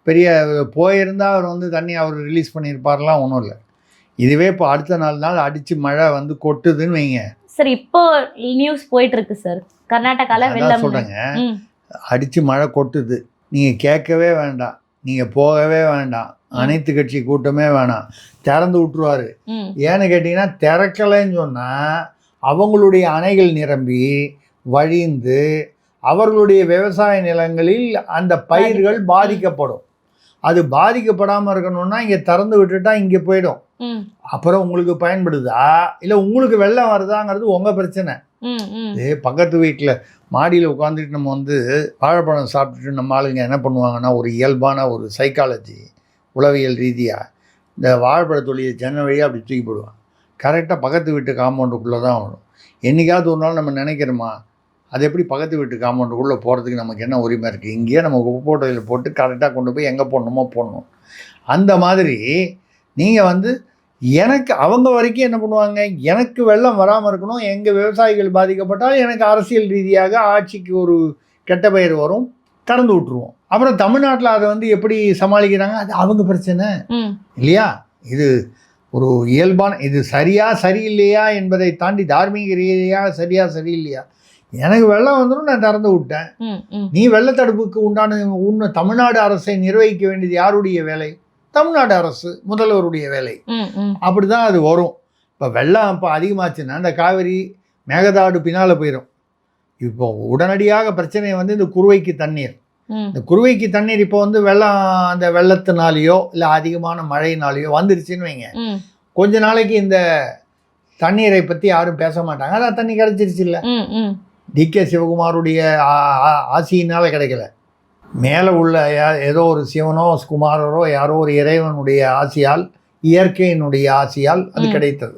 பெரிய போயிருந்தால் அவர் வந்து தண்ணி அவர் ரிலீஸ் பண்ணியிருப்பார்லாம் ஒன்றும் இல்லை. இதுவே இப்போ அடுத்த 4 நாள் அடித்து மழை வந்து கொட்டுதுன்னு வைங்க. சார் இப்போ நியூஸ் போயிட்டு இருக்கு சார், கர்நாடகாவில் வெள்ளம் சொல்கிறேங்க. அடித்து மழை கொட்டுது, நீங்கள் கேட்கவே வேண்டாம், நீங்கள் போகவே வேண்டாம், அனைத்து கட்சி கூட்டமே வேணாம், திறந்து விட்டுருவார். ஏன்னு கேட்டிங்கன்னா திறக்கலைன்னு சொன்னால் அவங்களுடைய அணைகள் நிரம்பி வழிந்து அவர்களுடைய விவசாய நிலங்களில் அந்த பயிர்கள் பாதிக்கப்படும். அது பாதிக்கப்படாமல் இருக்கணும்னா இங்கே திறந்து விட்டுட்டா இங்கே போயிடும். அப்புறம் உங்களுக்கு பயன்படுதா இல்லை உங்களுக்கு வெள்ளம் வருதாங்கிறது உங்கள் பிரச்சனை. பக்கத்து வீட்டில் மாடியில் உட்காந்துட்டு நம்ம வந்து வாழைப்பழம் சாப்பிட்டுட்டு நம்ம ஆளுங்க என்ன பண்ணுவாங்கன்னா, ஒரு இயல்பான ஒரு சைக்காலஜி உளவியல் ரீதியாக இந்த வாழைப்பழ தொழிலை ஜன்னல் வழியாக அப்படி தூக்கி போடுவான். கரெக்டாக பக்கத்து வீட்டு காம்பவுண்டுக்குள்ளே தான் வரும். என்றைக்காவது ஒரு நாள் நம்ம நினைக்கிறோமா, அது எப்படி பக்கத்து வீட்டு காம்பவுண்டுக்குள்ளே போகிறதுக்கு நமக்கு என்ன உரிமை இருக்குது? இங்கேயே நம்ம குப்பை தொழிலை போட்டு கரெக்டாக கொண்டு போய் எங்கே போடணுமோ போடணும். அந்த மாதிரி நீங்கள் வந்து எனக்கு அவங்க வரைக்கும் என்ன பண்ணுவாங்க, எனக்கு வெள்ளம் வராமல் இருக்கணும், எங்கள் விவசாயிகள் பாதிக்கப்பட்டால் எனக்கு அரசியல் ரீதியாக ஆட்சிக்கு ஒரு கெட்ட பெயர் வரும், திறந்து விட்டுருவோம். அப்புறம் தமிழ்நாட்டில் அதை வந்து எப்படி சமாளிக்கிறாங்க, அது அவங்க பிரச்சனை இல்லையா? இது ஒரு இயல்பான, இது சரியா சரியில்லையா என்பதை தாண்டி தார்மீக ரீதியாக சரியா சரியில்லையா, எனக்கு வெள்ளம் வந்துடும் நான் திறந்து விட்டேன். நீ வெள்ளத்தடுப்புக்கு உண்டான தமிழ்நாடு அரசை நிர்வகிக்க வேண்டியது யாருடைய வேலை? தமிழ்நாடு அரசு, முதல்வருடைய வேலை. அப்படிதான் அது வரும். இப்போ வெள்ளம் இப்போ அதிகமாச்சுன்னா இந்த காவிரி மேகதாடு பின்னால் போயிடும். இப்போ உடனடியாக பிரச்சனை வந்து இந்த குறுவைக்கு தண்ணீர். இந்த குறுவைக்கு தண்ணீர் இப்போ வந்து வெள்ளம், அந்த வெள்ளத்தினாலேயோ இல்லை அதிகமான மழையினாலேயோ வந்துருச்சுன்னு வைங்க, கொஞ்ச நாளைக்கு இந்த தண்ணீரை பற்றி யாரும் பேச மாட்டாங்க. அதான் தண்ணி கிடைச்சிருச்சு இல்லை, டி.கே. சிவகுமாருடைய ஆசியினால் கிடைக்கல, மேலே உள்ள ஏதோ ஒரு சிவனோ குமாரரோ யாரோ ஒரு இறைவனுடைய ஆசியால், இயற்கையினுடைய ஆசியால் அது கிடைத்தது.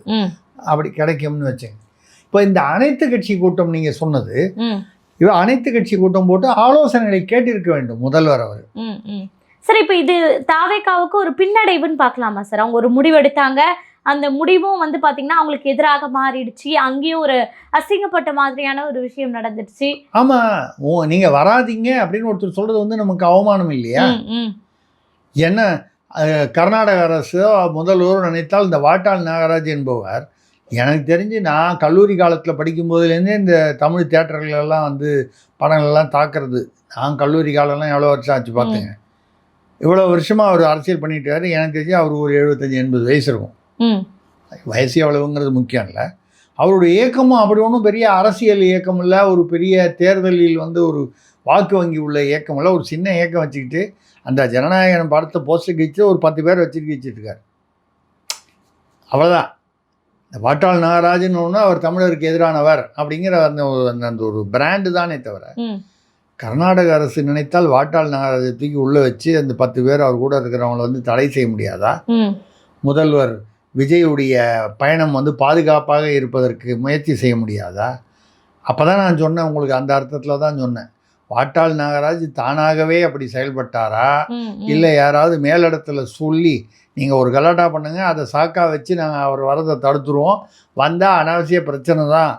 அப்படி கிடைக்கும்னு வச்சுங்க. இப்போ இந்த அனைத்து கட்சி கூட்டம் நீங்கள் சொன்னது, இவ அனைத்து கட்சி கூட்டம் போட்டு ஆலோசனைகளை கேட்டிருக்க வேண்டும் முதல்வர் அவர். சார் இப்போ இது தாவேகாவுக்கு ஒரு பின்னடைவுன்னு பார்க்கலாமா சார்? அவங்க ஒரு முடிவெடுத்தாங்க, அந்த முடிவும் வந்து பார்த்தீங்கன்னா அவங்களுக்கு எதிராக மாறிடுச்சு, அங்கேயும் ஒரு அசிங்கப்பட்ட மாதிரியான ஒரு விஷயம் நடந்துடுச்சு. ஆமாம், நீங்கள் வராதிங்க அப்படின்னு ஒருத்தர் சொல்கிறது வந்து நமக்கு அவமானம் இல்லையா? என்ன கர்நாடக அரசு முதல்வர் நினைத்தால் இந்த வாட்டாள் நாகராஜ் என்பவர், எனக்கு தெரிஞ்சு நான் கல்லூரி காலத்தில் படிக்கும்போதுலேருந்தே இந்த தமிழ் தியேட்டர்களெல்லாம் வந்து படங்கள்லாம் தாக்குறது, நான் கல்லூரி காலம்லாம் எவ்வளோ வருஷம் ஆச்சு பார்த்துங்க. இவ்வளோ வருஷமாக அவர் அரசியல் பண்ணிட்டாரு. எனக்கு தெரிஞ்சு அவர் ஒரு 75-80 வயசு இருக்கும். வயசு எவ்வளவுங்கிறது முக்கியம் இல்லை, அவருடைய இயக்கமும் அப்படி ஒன்றும் பெரிய அரசியல் இயக்கம் இல்லை, ஒரு பெரிய தேர்தலில் வந்து ஒரு வாக்கு வங்கி உள்ள இயக்கம் இல்லை, ஒரு சின்ன இயக்கம் வச்சுக்கிட்டு அந்த ஜனநாயகன் படத்தை போஸ்டர் கிழிச்சு ஒரு 10 பேர் வச்சுருக்கார். அவ்வளோதான். இந்த வாட்டாள் நாகராஜன் ஒன்று அவர் தமிழருக்கு எதிரானவர் அப்படிங்கிற அந்த ஒரு பிராண்டு தானே தவிர, கர்நாடக அரசு நினைத்தால் வாட்டாள் நாகராஜை தூக்கி உள்ளே வச்சு அந்த 10 பேர் அவர் கூட இருக்கிறவங்களை வந்து தடை செய்ய முடியாதா? முதல்வர் விஜயுடைய பயணம் வந்து பாதுகாப்பாக இருப்பதற்கு முயற்சி செய்ய முடியாதா? அப்போ தான் நான் சொன்னேன் உங்களுக்கு, அந்த அர்த்தத்தில் தான் சொன்னேன். வாட்டாள் நாகராஜ் தானாகவே அப்படி செயல்பட்டாரா, இல்லை யாராவது மேலிடத்துல சொல்லி நீங்கள் ஒரு கலாட்டா பண்ணுங்க, அதை சாக்கா வச்சு நாங்கள் அவர் வரதை தடுத்துருவோம், வந்தால் அனாவசிய பிரச்சனை தான்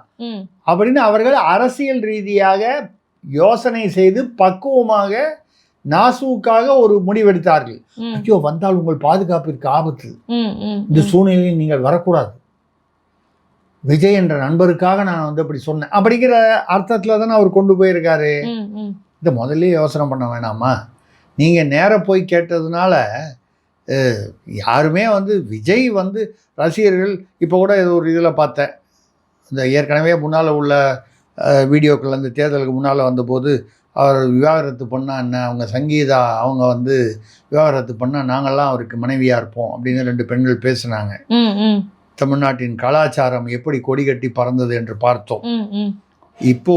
அப்படின்னு அவர்கள் அரசியல் ரீதியாக யோசனை செய்து பக்குவமாக நாசுக்காக ஒரு முடிவெடுத்தார்கள். ஐயோ வந்தால் உங்கள் பாதுகாப்பிற்கு ஆபத்து, இந்த சூழ்நிலையில் நீங்கள் வரக்கூடாது, விஜய் என்ற நண்பருக்காக நான் வந்து அப்படி சொன்னேன் அப்படிங்கிற அர்த்தத்தில் தானே அவர் கொண்டு போயிருக்காரு. இதை முதல்ல யோசனை பண்ண வேணாமா? நீங்கள் நேராக போய் கேட்டதுனால யாருமே வந்து விஜய் வந்து ரசிகர்கள், இப்போ கூட ஏதோ ஒரு இதில் பார்த்தேன், இந்த ஏற்கனவே முன்னால் உள்ள வீடியோக்கள் அந்த தேர்தலுக்கு முன்னால் வந்தபோது அவர் விவாகரத்து பண்ணால் என்ன, அவங்க சங்கீதா அவங்க வந்து விவாகரத்து பண்ணால் நாங்கள்லாம் அவருக்கு மனைவியாக இருப்போம் அப்படின்னு 2 பெண்கள் பேசினாங்க. தமிழ்நாட்டின் கலாச்சாரம் எப்படி கொடி கட்டி பறந்தது என்று பார்த்தோம். இப்போ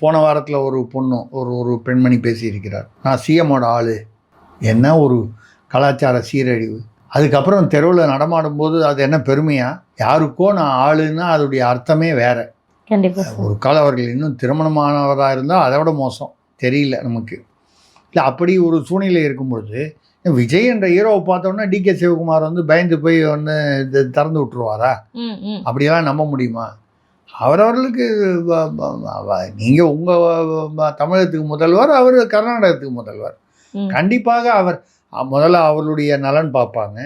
போன வாரத்தில் ஒரு பொண்ணு ஒரு பெண்மணி பேசியிருக்கிறார், நான் சிஎம்மோட ஆள், என்ன ஒரு கலாச்சார சீரழிவு. அதுக்கப்புறம் தெருவில் நடமாடும்போது அது என்ன பெருமையா? யாருக்கோ நான் ஆளுன்னா அதோடைய அர்த்தமே வேற. கண்டிப்பாக ஒரு காலம் அவர்கள் இன்னும் திருமணமானவராக இருந்தால் அதை விட மோசம், தெரியல நமக்கு. இல்லை அப்படி ஒரு சூழ்நிலை இருக்கும்பொழுது விஜய் என்ற ஹீரோவை பார்த்தோன்னா டிகே சிவகுமார் வந்து பயந்து போய் ஒன்று இது திறந்து விட்டுருவாரா? அப்படியெல்லாம் நம்ப முடியுமா? அவரவர்களுக்கு நீங்கள் உங்கள் தமிழகத்துக்கு முதல்வர், அவர் கர்நாடகத்துக்கு முதல்வர். கண்டிப்பாக அவர் முதல்ல அவர்களுடைய நலன் பார்ப்பாங்க.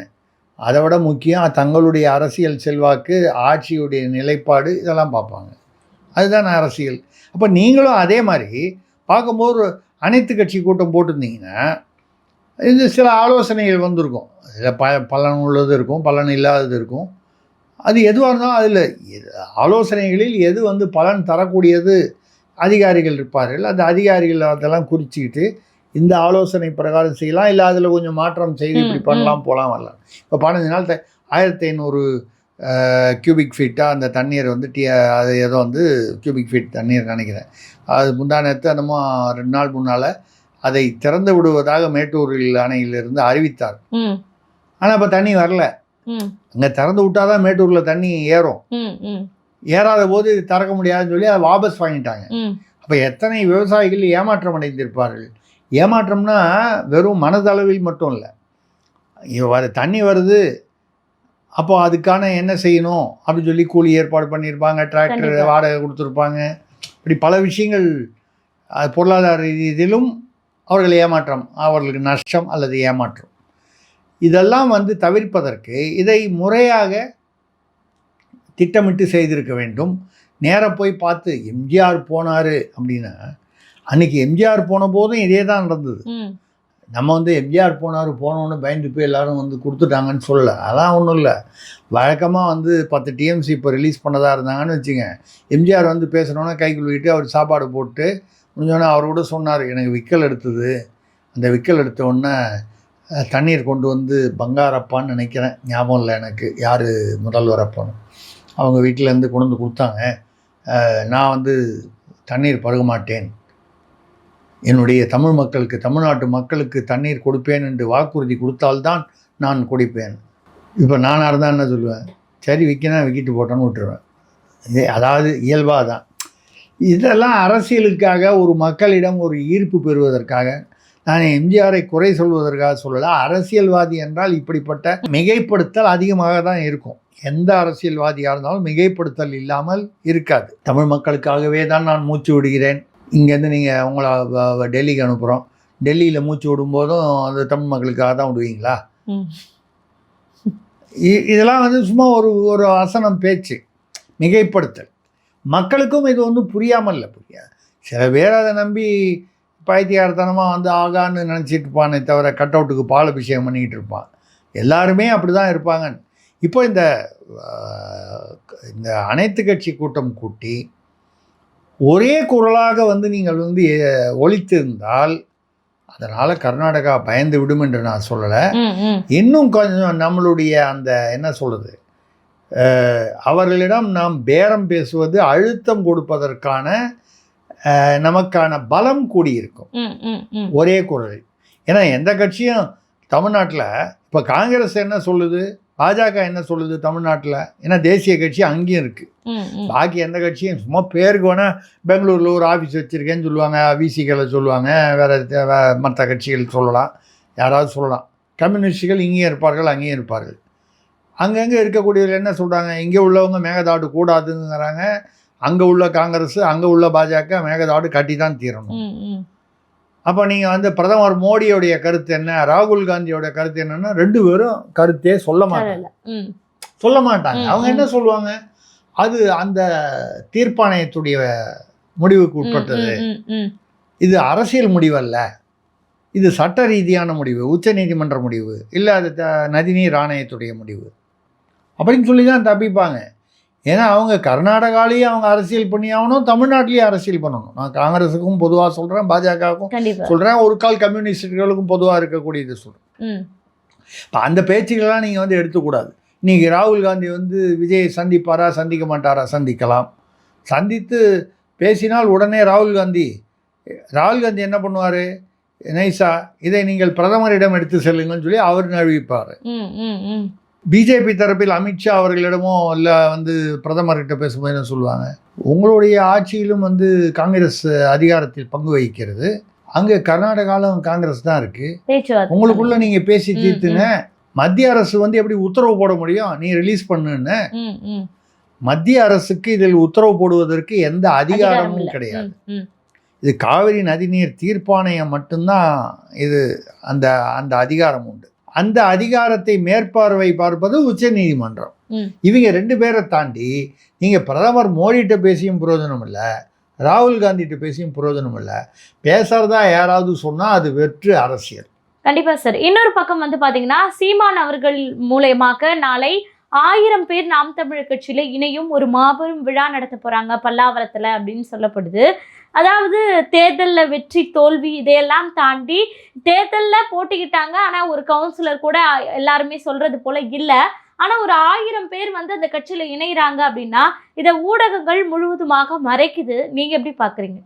அதை விட முக்கியம் தங்களுடைய அரசியல் செல்வாக்கு, ஆட்சியுடைய நிலைப்பாடு இதெல்லாம் பார்ப்பாங்க. அதுதான் அரசியல். அப்போ நீங்களும் அதே மாதிரி பார்க்கும்போது அனைத்து கட்சி கூட்டம் போட்டிருந்தீங்கன்னா இது சில ஆலோசனைகள் வந்திருக்கும். அதில் பலன் உள்ளது இருக்கும், பலன் இல்லாதது இருக்கும். அது எதுவாக இருந்தாலும் அதில் ஆலோசனைகளில் எது வந்து பலன் தரக்கூடியது அதிகாரிகள் இருப்பார்கள். அந்த அதிகாரிகள் அதெல்லாம் குறிச்சிக்கிட்டு இந்த ஆலோசனை பிரகாரம் செய்யலாம், இல்லை அதில் கொஞ்சம் மாற்றம் செய்து இப்படி பண்ணலாம், போகலாம், வரலாம். இப்போ 15 நாள் 1500 கியூபிக் ஃபீட்டாக அந்த தண்ணீர் வந்து அது ஏதோ வந்து கியூபிக் ஃபீட் தண்ணீர் நினைக்கிறேன். அது முந்தானத்து என்னமோ 2 நாள் முன்னால் அதை திறந்து விடுவதாக மேட்டூரில் அணையிலிருந்து அறிவித்தார். ஆனால் இப்போ தண்ணி வரல. அங்கே திறந்து விட்டால் தான் மேட்டூரில் தண்ணி ஏறும். ஏறாத போது திறக்க முடியாதுன்னு சொல்லி அதை வாபஸ் வாங்கிட்டாங்க. அப்போ எத்தனை விவசாயிகள் ஏமாற்றம் அடைந்திருப்பார்கள். ஏமாற்றம்னா வெறும் மனதளவில் மட்டும் இல்லை, தண்ணி வருது அப்போ அதுக்கான என்ன செய்யணும் அப்படின்னு சொல்லி கூலி ஏற்பாடு பண்ணியிருப்பாங்க, டிராக்டர் வாடகை கொடுத்துருப்பாங்க. இப்படி பல விஷயங்கள் பொருளாதார ரீதியிலும் அவர்கள் ஏமாற்றம், அவர்களுக்கு நஷ்டம் அல்லது ஏமாற்றம். இதெல்லாம் வந்து தவிர்ப்பதற்கு இதை முறையாக திட்டமிட்டு செய்திருக்க வேண்டும். நேராக போய் பார்த்து எம்ஜிஆர் போனார் அப்படின்னா, அன்றைக்கி எம்ஜிஆர் போன போதும் இதே தான் நடந்தது. நம்ம வந்து எம்ஜிஆர் போனோன்னு பயந்து போய் எல்லோரும் வந்து கொடுத்துட்டாங்கன்னு சொல்லலை. அதான் ஒன்றும் இல்லை. வழக்கமாக வந்து 10 டிஎம்சி இப்போ ரிலீஸ் பண்ணதாக இருந்தாங்கன்னு வச்சுங்க. எம்ஜிஆர் வந்து பேசுனோன்னா கை குலுக்கிட்டு அவர் சாப்பாடு போட்டு முடிஞ்சோடனே அவர் கூட சொன்னார், எனக்கு விக்கல் எடுத்தது, அந்த விக்கல் எடுத்த உடனே தண்ணீர் கொண்டு வந்து பங்காரப்பான்னு நினைக்கிறேன், ஞாபகம் இல்லை எனக்கு யார் முதல்வர் அப்போன்னு, அவங்க வீட்டிலேருந்து கொண்டு வந்து கொடுத்தாங்க. நான் வந்து தண்ணீர் பருக மாட்டேன், என்னுடைய தமிழ் மக்களுக்கு, தமிழ்நாட்டு மக்களுக்கு தண்ணீர் கொடுப்பேன் என்று வாக்குறுதி கொடுத்தால்தான் நான் குடிப்பேன். இப்போ நானாக இருந்தால் என்ன சொல்லுவேன், சரி விற்கினா விற்கிட்டு போட்டோன்னு விட்டுருவேன். அதாவது இயல்பாக தான். இதெல்லாம் அரசியலுக்காக ஒரு மக்களிடம் ஒரு ஈர்ப்பு பெறுவதற்காக, நான் எம்ஜிஆரை குறை சொல்வதற்காக சொல்லலை. அரசியல்வாதி என்றால் இப்படிப்பட்ட மிகைப்படுத்தல் அதிகமாக தான் இருக்கும். எந்த அரசியல்வாதியாக இருந்தாலும் மிகைப்படுத்தல் இல்லாமல் இருக்காது. தமிழ் மக்களுக்காகவே தான் நான் மூச்சு விடுகிறேன், இங்கேருந்து நீங்கள் உங்களை டெல்லிக்கு அனுப்புகிறோம், டெல்லியில் மூச்சு விடும்போதும் அந்த தமிழ் மக்களுக்காக தான் விடுவீங்களா? இதெல்லாம் வந்து சும்மா ஒரு அசனம் பேச்சு, மிகைப்படுத்தல். மக்களுக்கும் இது வந்து புரியாமல் இல்லை. சில பேர் அதை நம்பி பைத்தியார்த்தனமாக வந்து ஆகான்னு நினச்சிட்டு இருப்பானே தவிர கட் அவுட்டுக்கு பால் அபிஷேகம் பண்ணிக்கிட்டு இருப்பான். எல்லாருமே அப்படி தான் இருப்பாங்க. இப்போ இந்த அனைத்து கட்சி கூட்டம் கூட்டி ஒரே குரலாக வந்து நீங்கள் வந்து ஒலித்திருந்தால் அதனால் கர்நாடகா பயந்து விடும் என்று நான் சொல்லலை. இன்னும் கொஞ்சம் நம்மளுடைய அந்த என்ன சொல்கிறது, அவர்களிடம் நாம் பேரம் பேசுவது, அழுத்தம் கொடுப்பதற்கான நமக்கான பலம் கூடியிருக்கும் ஒரே குரல். ஏன்னா எந்த கட்சியும் தமிழ்நாட்டில் இப்போ காங்கிரஸ் என்ன சொல்லுது, பாஜக என்ன சொல்லுது தமிழ்நாட்டில், ஏன்னா தேசிய கட்சி அங்கேயும் இருக்குது. பாக்கி எந்த கட்சியும் சும்மா பேருக்கு வேணால் பெங்களூரில் ஒரு ஆஃபீஸ் வச்சுருக்கேன்னு சொல்லுவாங்க, விசிகளை சொல்லுவாங்க, வேறு மற்ற கட்சிகள் சொல்லலாம், யாராவது சொல்லலாம். கம்யூனிஸ்டுகள் இங்கேயும் இருப்பார்கள், அங்கேயும் இருப்பார்கள். அங்கங்கே இருக்கக்கூடியவர்கள் என்ன சொல்கிறாங்க, இங்கே உள்ளவங்க மேகதாடு கூடாதுங்கிறாங்க, அங்கே உள்ள காங்கிரஸ், அங்கே உள்ள பாஜக மேகதாடு கட்டி தான் தீரணும். அப்போ நீங்கள் வந்து பிரதமர் மோடியோடைய கருத்து என்ன, ராகுல் காந்தியோட கருத்து என்னன்னா, 2 பேரும் கருத்தே சொல்ல மாட்டாங்க. அவங்க என்ன சொல்லுவாங்க, அது அந்த தீர்ப்பாணையத்துடைய முடிவுக்கு உட்பட்டது, இது அரசியல் முடிவல்ல, இது சட்ட ரீதியான முடிவு, உச்ச நீதிமன்ற முடிவு, இல்லை அது நதிநீர் ஆணையத்துடைய முடிவு அப்படின்னு சொல்லி தான் தப்பிப்பாங்க. ஏன்னா அவங்க கர்நாடகாலேயும் அவங்க அரசியல் பண்ணி ஆகணும், தமிழ்நாட்டிலேயும் அரசியல் பண்ணணும். நான் காங்கிரஸுக்கும் பொதுவாக சொல்கிறேன், பாஜகவுக்கும் சொல்கிறேன், ஒரு கால் கம்யூனிஸ்டுகளுக்கும் பொதுவாக இருக்கக்கூடியது சொல்கிறேன். இப்போ அந்த பேச்சுக்கெல்லாம் நீங்கள் வந்து எடுத்துக்கூடாது. இன்றைக்கி ராகுல் காந்தி வந்து விஜயை சந்திப்பாரா, சந்திக்க மாட்டாரா, சந்திக்கலாம். சந்தித்து பேசினால் உடனே ராகுல் காந்தி என்ன பண்ணுவார், நைஸா இதை நீங்கள் பிரதமரிடம் எடுத்து செல்லுங்கன்னு சொல்லி அவர் அறிவிப்பார். ம், ம், ம். பிஜேபி தரப்பில் அமித்ஷா அவர்களிடமோ இல்லை வந்து பிரதமர்கிட்ட பேசும்போது என்ன சொல்லுவாங்க, உங்களுடைய ஆட்சியிலும் வந்து காங்கிரஸ் அதிகாரத்தில் பங்கு வகிக்கிறது, அங்கே கர்நாடகாவிலும் காங்கிரஸ் தான் இருக்குது, பேச்சுவார்த்தை உங்களுக்குள்ள நீங்கள் பேசி ம், தீர்த்துங்க, மத்திய அரசு வந்து எப்படி உத்தரவு போட முடியும், நீ ரிலீஸ் பண்ணுன்னு. ம், ம். மத்திய அரசுக்கு இதில் உத்தரவு போடுவதற்கு எந்த அதிகாரம் அதிகாரமும் இல்ல. கிடையாது. ம், ம். இது காவிரி நதிநீர் தீர்ப்பாணையம் மட்டும்தான் இது அந்த அந்த அதிகாரம் உண்டு. அந்த அதிகாரத்தை மேற்பார்வை பார்ப்பது உச்ச நீதிமன்றம். ம். இவங்க 2 பேரை தாண்டி நீங்கள் பிரதமர் மோடிகிட்ட பேசியும் பிரயோஜனம் இல்லை, ராகுல் காந்திகிட்ட பேசியும் பிரயோஜனம் இல்லை. பேசுறதா யாராவது சொன்னால் அது வெற்று அரசியல். கண்டிப்பா சார். இன்னொரு பக்கம் வந்து பாத்தீங்கன்னா சீமான் அவர்கள் மூலயமாக நாளை 1000 பேர் நாம் தமிழர் கட்சியில இணையும் ஒரு மாபெரும் விழா நடத்த போறாங்க பல்லாவரத்துல அப்படின்னு சொல்லப்படுது. அதாவது தேர்தல்ல வெற்றி தோல்வி இதையெல்லாம் தாண்டி தேர்தல்ல போட்டிக்கிட்டாங்க, ஆனா ஒரு கவுன்சிலர் கூட எல்லாருமே சொல்றது போல இல்ல, ஆனா ஒரு 1000 பேர் வந்து அந்த கட்சியில இணைகிறாங்க அப்படின்னா இதை ஊடகங்கள் முழுவதுமாக மறைக்குது. நீங்க எப்படி பாக்குறீங்க?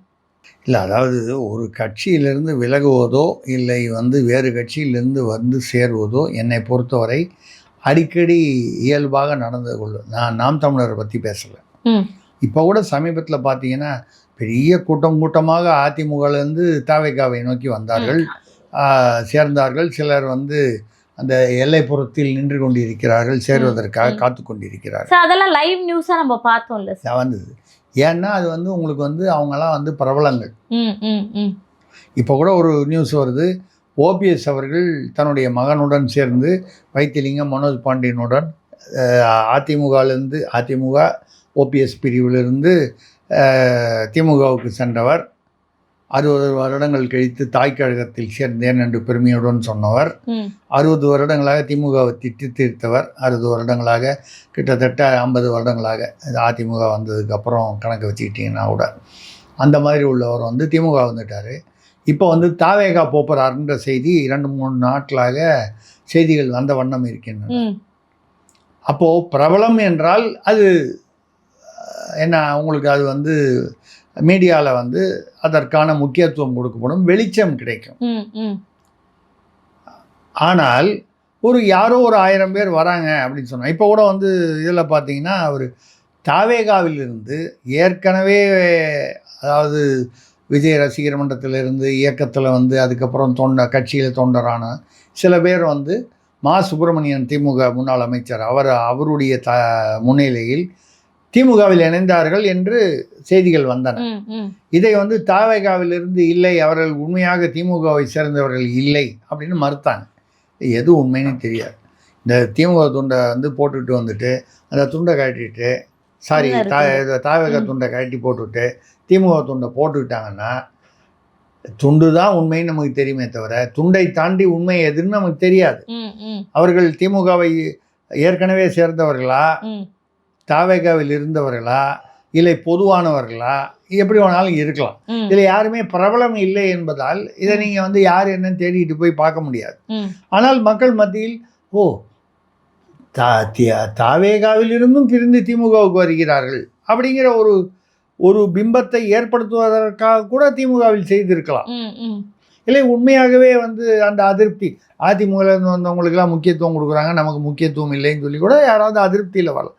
இல்லை, அதாவது ஒரு கட்சியிலிருந்து விலகுவதோ இல்லை வந்து வேறு கட்சியிலிருந்து வந்து சேருவதோ என்னை பொறுத்தவரை அடிக்கடி இயல்பாக நடந்து கொள்ளும். நான் நாம் தமிழரை பற்றி பேசலை. ம். இப்போ கூட சமீபத்தில் பார்த்தீங்கன்னா பெரிய கூட்டமாக அதிமுகலேருந்து தவேகாவை நோக்கி வந்தார்கள், சேர்ந்தார்கள். சிலர் வந்து அந்த எல்லைப்புறத்தில் நின்று கொண்டிருக்கிறார்கள், சேருவதற்காக காத்து கொண்டிருக்கிறார்கள். சார் அதெல்லாம் லைவ் நியூஸா நம்ம பார்த்தோம்ல சார். வந்தது. ஏன்னா அது வந்து உங்களுக்கு வந்து அவங்கெல்லாம் வந்து பிரபலங்கள். ம், ம், ம். இப்போ கூட ஒரு நியூஸ் வருது, ஓபிஎஸ் அவர்கள் தன்னுடைய மகனுடன் சேர்ந்து வைத்திலிங்கம் மனோஜ் பாண்டியனுடன் அதிமுகலேருந்து அதிமுக ஓபிஎஸ் பிரிவிலிருந்து திமுகவுக்கு சென்றவர், 60 வருடங்கள் கழித்து தாய் கழகத்தில் சேர்ந்தேன் என்று பெருமையுடன் சொன்னவர், 60 வருடங்களாக திமுகவை திட்டி தீர்த்தவர், 60 வருடங்களாக கிட்டத்தட்ட 50 வருடங்களாக அதிமுக வந்ததுக்கப்புறம் கணக்கு வச்சுக்கிட்டிங்கன்னா கூட அந்த மாதிரி உள்ளவர் வந்து திமுக வந்துட்டார். இப்போ வந்து தாவேகா போகிறாருன்ற செய்தி 2-3 நாட்களாக செய்திகள் வந்த வண்ணம் இருக்கின்றன. அப்போது பிரபலம் என்றால் அது என்ன, உங்களுக்கு அது வந்து மீடியாவில் வந்து அதற்கான முக்கியத்துவம் கொடுக்கப்படும், வெளிச்சம் கிடைக்கும். ஆனால் யாரோ ஒரு 1000 பேர் வராங்க அப்படின்னு சொன்னால், இப்போ கூட வந்து இதில் பார்த்தீங்கன்னா அவர் தாவேகாவிலிருந்து ஏற்கனவே, அதாவது விஜய் ரசிகர் மன்றத்திலிருந்து இயக்கத்தில் வந்து அதுக்கப்புறம் கட்சியில் தொண்டரான சில பேர் வந்து மா சுப்பிரமணியன் திமுக முன்னாள் அமைச்சர் அவருடைய முன்னிலையில் திமுகவில் இணைந்தார்கள் என்று செய்திகள் வந்தன. இதை வந்து தாவேகாவிலிருந்து இல்லை, அவர்கள் உண்மையாக திமுகவை சேர்ந்தவர்கள் இல்லை அப்படின்னு மறுத்தாங்க. எது உண்மைன்னு தெரியாது. இந்த திமுக துண்டை வந்து போட்டுட்டு வந்துட்டு அந்த துண்டை கட்டிட்டு, சாரி தாவேகா துண்டை கட்டி போட்டுவிட்டு திமுக துண்டை போட்டுக்கிட்டாங்கன்னா துண்டு தான் உண்மைன்னு நமக்கு தெரியுமே தவிர துண்டை தாண்டி உண்மை எதுன்னு நமக்கு தெரியாது. அவர்கள் திமுகவை ஏற்கனவே சேர்ந்தவர்களா, தாவேகாவில் இருந்தவர்களா, இல்லை பொதுவானவர்களா, எப்படி வேணாலும் இருக்கலாம். இதில் யாருமே பிரபலம் இல்லை என்பதால் இதை நீங்கள் வந்து யார் என்னன்னு தேடிட்டு போய் பார்க்க முடியாது. ஆனால் மக்கள் மத்தியில் தாவேகாவில் இருந்தும் பிரிந்து திமுகவுக்கு வருகிறார்கள் அப்படிங்கிற ஒரு பிம்பத்தை ஏற்படுத்துவதற்காக கூட திமுகவில் செய்திருக்கலாம். இல்லை உண்மையாகவே வந்து அந்த அதிருப்தி, அதிமுகலேருந்து வந்தவங்களுக்கெல்லாம் முக்கியத்துவம் கொடுக்குறாங்க, நமக்கு முக்கியத்துவம் இல்லைன்னு சொல்லி கூட யாராவது அதிருப்தியில் வரலாம்.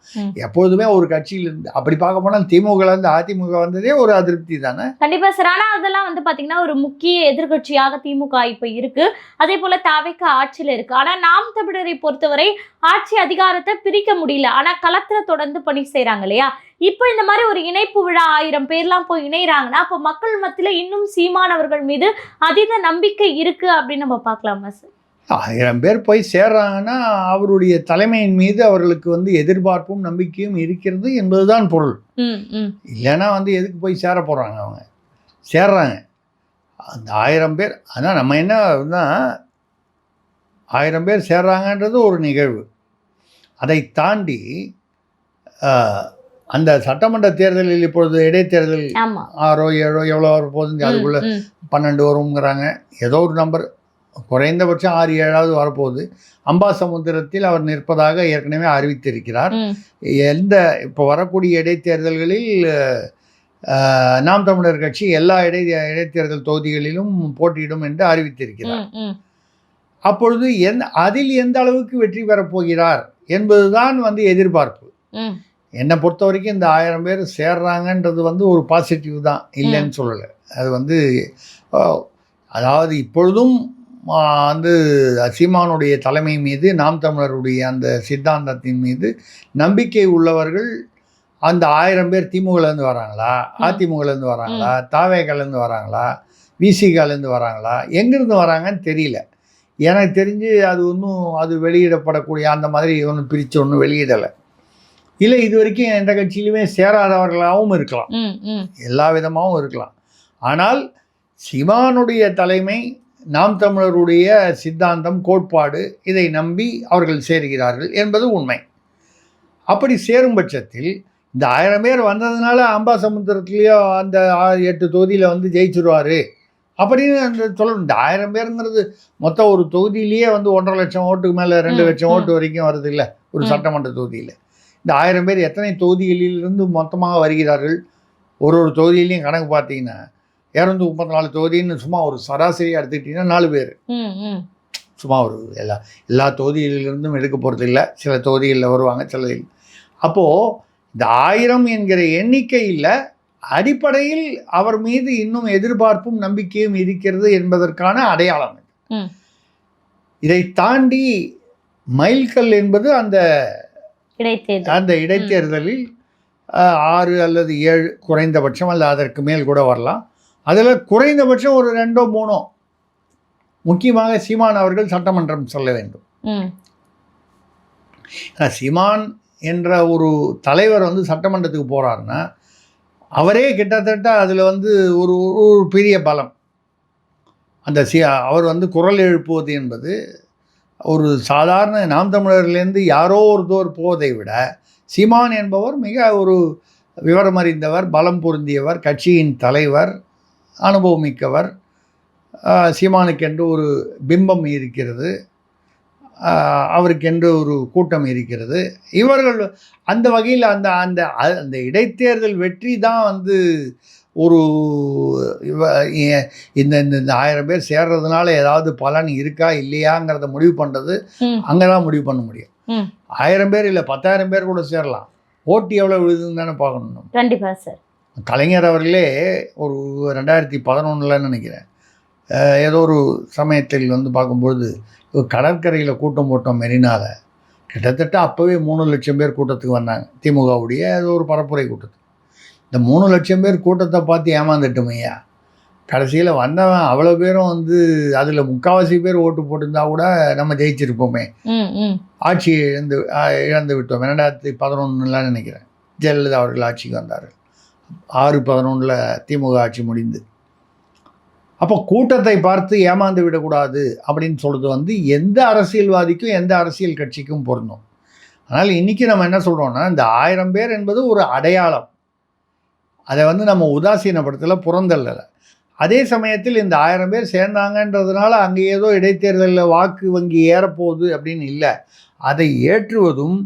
எப்பொழுதுமே ஒரு கட்சியிலிருந்து அப்படி பார்க்க போனால் திமுகலேருந்து அதிமுக வந்ததே ஒரு அதிருப்தி தானே. கண்டிப்பாக சார். ஆனால் அதெல்லாம் வந்து பார்த்தீங்கன்னா ஒரு முக்கிய எதிர்கட்சியாக திமுக இப்போ இருக்குது, அதே போல் தாவேகா ஆட்சியில் இருக்குது. ஆனால் நாம் தமிழரை பொறுத்தவரை ஆட்சி அதிகாரத்தை பிரிக்க முடியல, ஆனால் களத்தில் தொடர்ந்து பணி செய்கிறாங்க இல்லையா. இப்போ இந்த மாதிரி ஒரு இணைப்பு விழா 1000 பேர்லாம் போய் இணைகிறாங்கன்னா அப்போ மக்கள் மத்தியில் இன்னும் சீமானவர்கள் மீது அதீத நம்பிக்கை இருக்குது அப்படின்னு நம்ம பார்க்கலாமா சார்? 1000 பேர் போய் சேர்றாங்கன்னா அவருடைய தலைமையின் மீது அவர்களுக்கு வந்து எதிர்பார்ப்பும் நம்பிக்கையும் இருக்கிறது என்பதுதான் பொருள். இல்லைன்னா வந்து எதுக்கு போய் சேர போகிறாங்க? அவங்க சேர்றாங்க. அந்த 1000 பேர், ஆனால் நம்ம என்ன 1000 பேர் சேர்றாங்கன்றது ஒரு நிகழ்வு. அதை தாண்டி அந்த சட்டமன்ற தேர்தலில் இப்பொழுது இடைத்தேர்தல் 6 7 எவ்வளோ வரப்போகுதுங்க, அதுக்குள்ளே 12 வருங்கிறாங்க. ஏதோ ஒரு நம்பர், குறைந்தபட்சம் 6 7 வரப்போகுது. அம்பாசமுத்திரத்தில் அவர் நிற்பதாக ஏற்கனவே அறிவித்திருக்கிறார். இப்போ வரக்கூடிய இடைத்தேர்தல்களில் நாம் தமிழர் கட்சி எல்லா இடைத்தேர்தல் தொகுதிகளிலும் போட்டியிடும் என்று அறிவித்திருக்கிறார். அப்பொழுது அதில் எந்த அளவுக்கு வெற்றி பெறப் போகிறார் என்பதுதான் எதிர்பார்ப்பு. என்னை பொறுத்த வரைக்கும் இந்த 1000 பேர் சேர்றாங்கன்றது ஒரு பாசிட்டிவ் தான், இல்லைன்னு சொல்லலை. அது அதாவது இப்பொழுதும் சீமானுடைய தலைமை மீது நாம் தமிழருடைய அந்த சித்தாந்தத்தின் மீது நம்பிக்கை உள்ளவர்கள் அந்த 1000 பேர் திமுகலேருந்து வராங்களா, அதிமுகலேருந்து வராங்களா, தாவேகாலேருந்து வராங்களா, விசிகாலேருந்து வராங்களா, எங்கேருந்து வராங்கன்னு தெரியல. எனக்கு தெரிஞ்சு அது வெளியிடப்படக்கூடிய அந்த மாதிரி ஒன்றும் பிரித்து ஒன்றும் வெளியிடலை. இல்லை, இது வரைக்கும் எந்த கட்சியிலுமே சேராதவர்களாகவும் இருக்கலாம், எல்லா விதமாகவும் இருக்கலாம். ஆனால் சீமானுடைய தலைமை, நாம் தமிழருடைய சித்தாந்தம், கோட்பாடு, இதை நம்பி அவர்கள் சேருகிறார்கள் என்பது உண்மை. அப்படி சேரும் பட்சத்தில் இந்த 1000 பேர் வந்ததுனால அம்பாசமுத்திரத்துலேயோ அந்த 6-8 தொகுதியில் ஜெயிச்சிருவார் அப்படின்னு சொல்லணும். இந்த 1000 பேருங்கிறது மொத்தம் ஒரு தொகுதியிலேயே 1.5 லட்சம் ஓட்டுக்கு மேலே 2 லட்சம் ஓட்டு வரைக்கும் வருது இல்லை ஒரு சட்டமன்ற தொகுதியில். இந்த 1000 பேர் எத்தனை தொகுதிகளிலிருந்து மொத்தமாக வருகிறார்கள்? ஒரு தொகுதியிலையும் கணக்கு பார்த்தீங்கன்னா 234 தொகுதின்னு சும்மா ஒரு சராசரியாக எடுத்துக்கிட்டிங்கன்னா 4 பேர். சும்மா ஒரு எல்லா தொகுதிகளிலிருந்தும் எடுக்க போகிறது இல்லை, சில தொகுதிகளில் வருவாங்க, சில. அப்போது இந்த 1000 என்கிற எண்ணிக்கையில் அடிப்படையில் அவர் மீது இன்னும் எதிர்பார்ப்பும் நம்பிக்கையும் இருக்கிறது என்பதற்கான அடையாளம். இதை தாண்டி மைல்கல் என்பது அந்த இடைத்தேர்தலில் 6 அல்லது 7 குறைந்தபட்சம், அல்ல அதற்கு மேல் கூட வரலாம். அதில் குறைந்தபட்சம் ஒரு 2 or 3 முக்கியமாக சீமான் அவர்கள் சட்டமன்றம் செல்ல வேண்டும். சீமான் என்ற ஒரு தலைவர் சட்டமன்றத்துக்கு போகிறாருன்னா அவரே கிட்டத்தட்ட அதில் ஒரு பெரிய பலம். அந்த அவர் குரல் எழுப்புவது என்பது ஒரு சாதாரண நாம் தமிழர்லேருந்து யாரோ ஒருத்தோர் போவதை விட சீமான் என்பவர் மிக ஒரு விவரம் அறிந்தவர், பலம் பொருந்தியவர், கட்சியின் தலைவர், அனுபவமிக்கவர். சீமானுக்கென்று ஒரு பிம்பம் இருக்கிறது, அவருக்கென்று ஒரு கூட்டம் இருக்கிறது. இவர்கள் அந்த வகையில் அந்த அந்த அந்த இடைத்தேர்தல் வெற்றி தான் ஒரு இந்த 1000 பேர் சேர்றதுனால ஏதாவது பலன் இருக்கா இல்லையாங்கிறத முடிவு பண்ணுறது அங்கே தான் முடிவு பண்ண முடியும். 1000 பேர் இல்லை, 10,000 பேர் கூட சேரலாம். ஓட்டு எவ்வளோ விழுதுன்னு தானே பார்க்கணும். கண்டிப்பாக சார். கலைஞர் அவர்களே ஒரு 2011 நினைக்கிறேன், ஏதோ ஒரு சமயத்தில் பார்க்கும்பொழுது கடற்கரையில் கூட்டம் போட்டோம் மெரினாவில். கிட்டத்தட்ட அப்போவே 3 லட்சம் பேர் கூட்டத்துக்கு வந்தாங்க, திமுகவுடைய ஏதோ ஒரு பரப்புரை கூட்டத்துக்கு. இந்த 3 லட்சம் பேர் கூட்டத்தை பார்த்து ஏமாந்துட்டோமையா. கடைசியில் வந்தவன் அவ்வளோ பேரும் அதில் 3/4 பேர் ஓட்டு போட்டிருந்தா கூட நம்ம ஜெயிச்சிருப்போமே. ஆட்சி இழந்து விட்டோம். 2011 நினைக்கிறேன் ஜெயலலிதா அவர்கள் ஆட்சிக்கு வந்தார்கள். 6/11 திமுக ஆட்சி முடிந்து. அப்போ கூட்டத்தை பார்த்து ஏமாந்து விடக்கூடாது அப்படின்னு சொல்கிறது எந்த அரசியல்வாதிக்கும் எந்த அரசியல் கட்சிக்கும் பொருந்தும். ஆனால் இன்றைக்கி நம்ம என்ன சொல்கிறோன்னா, இந்த 1000 பேர் என்பது ஒரு அடையாளம். அதை நம்ம உதாசீனப்படுத்தலை, புறந்தள்ளலை. அதே சமயத்தில் இந்த 1000 பேர் சேர்ந்தாங்கன்றதுனால அங்கே ஏதோ இடைத்தேர்தலில் வாக்கு வங்கி ஏறப்போகுது அப்படின்னு இல்லை. அதை ஏற்றுவதும்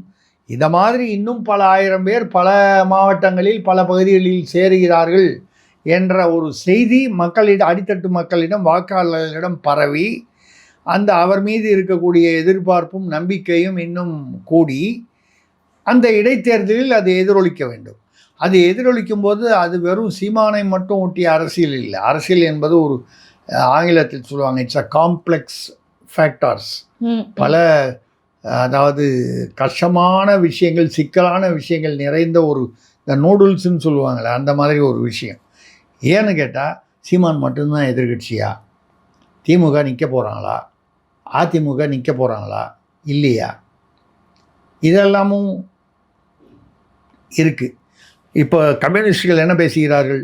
இதை மாதிரி இன்னும் பல 1000 பேர் பல மாவட்டங்களில் பல பகுதிகளில் சேருகிறார்கள் என்ற ஒரு செய்தி அடித்தட்டு மக்களிடம், வாக்காளர்களிடம் பரவி அவர் மீது இருக்கக்கூடிய எதிர்பார்ப்பும் நம்பிக்கையும் இன்னும் கூடி அந்த இடைத்தேர்தலில் அது எதிரொலிக்க வேண்டும். அது எதிரொலிக்கும் போது அது வெறும் சீமானை மட்டும் ஒட்டிய அரசியல் இல்லை. அரசியல் என்பது ஒரு ஆங்கிலத்தில் சொல்லுவாங்க, இட்ஸ் அ காம்ப்ளெக்ஸ் ஃபேக்டர்ஸ். பல அதாவது கஷ்டமான விஷயங்கள், சிக்கலான விஷயங்கள் நிறைந்த ஒரு இந்த நூடுல்ஸ்ன்னு சொல்லுவாங்களே அந்த மாதிரி ஒரு விஷயம். ஏன்னு கேட்டால் சீமான் மட்டும்தான் எதிர்கட்சியா? திமுக நிற்க போகிறாங்களா? அதிமுக நிற்க போகிறாங்களா? இல்லையா? இதெல்லாமும் இருக்குது. இப்போ கம்யூனிஸ்டுகள் என்ன பேசுகிறார்கள்?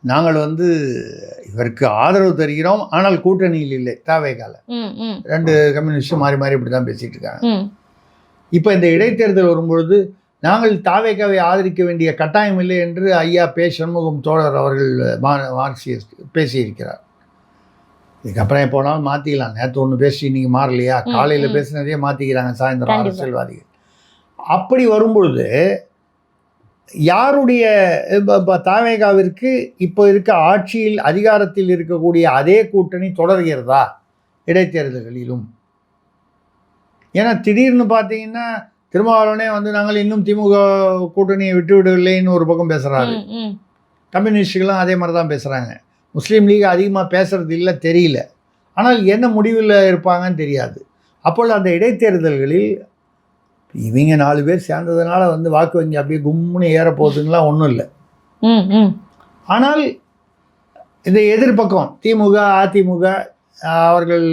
நாங்கள் இவருக்கு ஆதரவு தருகிறோம், ஆனால் கூட்டணியில் இல்லை. தாவேகால 2 கம்யூனிஸ்டும் மாறி மாறி இப்படி தான் பேசிகிட்டு இருக்காங்க. இப்போ இந்த இடைத்தேர்தல் வரும்பொழுது நாங்கள் தாவேகாவை ஆதரிக்க வேண்டிய கட்டாயம் இல்லை என்று ஐயா பே. சண்முகம் தோழர் அவர்கள் மார்க்சிஸ்ட் பேசியிருக்கிறார். இதுக்கப்புறம் எப்போனாலும் மாற்றிக்கலாம். நேற்று ஒன்று பேசி இன்றைக்கி மாறலையா? காலையில் பேசினதே மாற்றிக்கிறாங்க சாயந்தரம் அரசியல்வாதிகள். அப்படி வரும்பொழுது யாருடைய இப்போ தாவேகாவிற்கு இப்போ இருக்க ஆட்சியில் அதிகாரத்தில் இருக்கக்கூடிய அதே கூட்டணி தொடர்கிறதா இடைத்தேர்தல்களிலும்? ஏன்னா திடீர்னு பார்த்தீங்கன்னா திருமாவளவனே வந்து நாங்கள் இன்னும் திமுக கூட்டணியை விட்டு விடவில்லைன்னு ஒரு பக்கம் பேசுகிறாரு. கம்யூனிஸ்டுகளும் அதே மாதிரி தான் பேசுகிறாங்க. முஸ்லீம் லீக் அதிகமாக பேசுகிறது இல்லை, தெரியல. ஆனால் என்ன முடிவில் இருப்பாங்கன்னு தெரியாது. அப்பொழுது அந்த இடைத்தேர்தல்களில் இவங்க 4 பேர் சேர்ந்ததுனால வந்து வாக்கு வங்கி அப்படியே கும்முன்னு ஏறப்போகுதுங்களாம் ஒன்றும் இல்லை. ஆனால் இந்த எதிர்பக்கம் திமுக அதிமுக அவர்கள்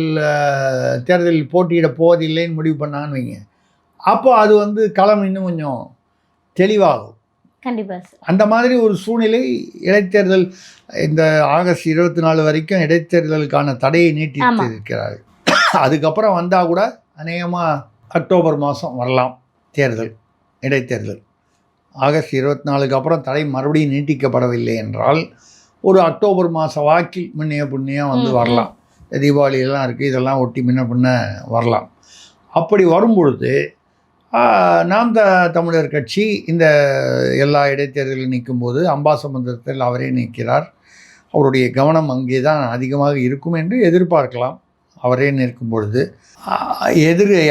தேர்தலில் போட்டியிட போவதில்லைன்னு முடிவு பண்ணாங்கன்னு வைங்க, அப்போ அது வந்து களம் இன்னும் கொஞ்சம் தெளிவாகும். கண்டிப்பாக அந்த மாதிரி ஒரு சூழ்நிலை இடைத்தேர்தல் இந்த ஆகஸ்ட் 24 வரைக்கும் இடைத்தேர்தலுக்கான தடையை நீட்டித்து இருக்கிறார்கள். அதுக்கப்புறம் வந்தால் கூட அநேகமாக அக்டோபர் மாதம் வரலாம் தேர்தல், இடைத்தேர்தல். ஆகஸ்ட் 24க்கு அப்புறம் தடை மறுபடியும் நீட்டிக்கப்படவில்லை என்றால் ஒரு அக்டோபர் மாத வாக்கில் முன்னைய புண்ணியம் வந்து வரலாம். தீபாவளியெல்லாம் இருக்குது, இதெல்லாம் ஒட்டி முன்ன பின்ன வரலாம். அப்படி வரும்பொழுது நாம் தமிழர் கட்சி இந்த எல்லா இடைத்தேர்தலில் நிற்கும்போது அம்பாசமுத்திரத்தில் அவரே நிற்கிறார். அவருடைய கவனம் அங்கே தான் அதிகமாக இருக்கும் என்று எதிர்பார்க்கலாம். அவரே நிற்கும் பொழுது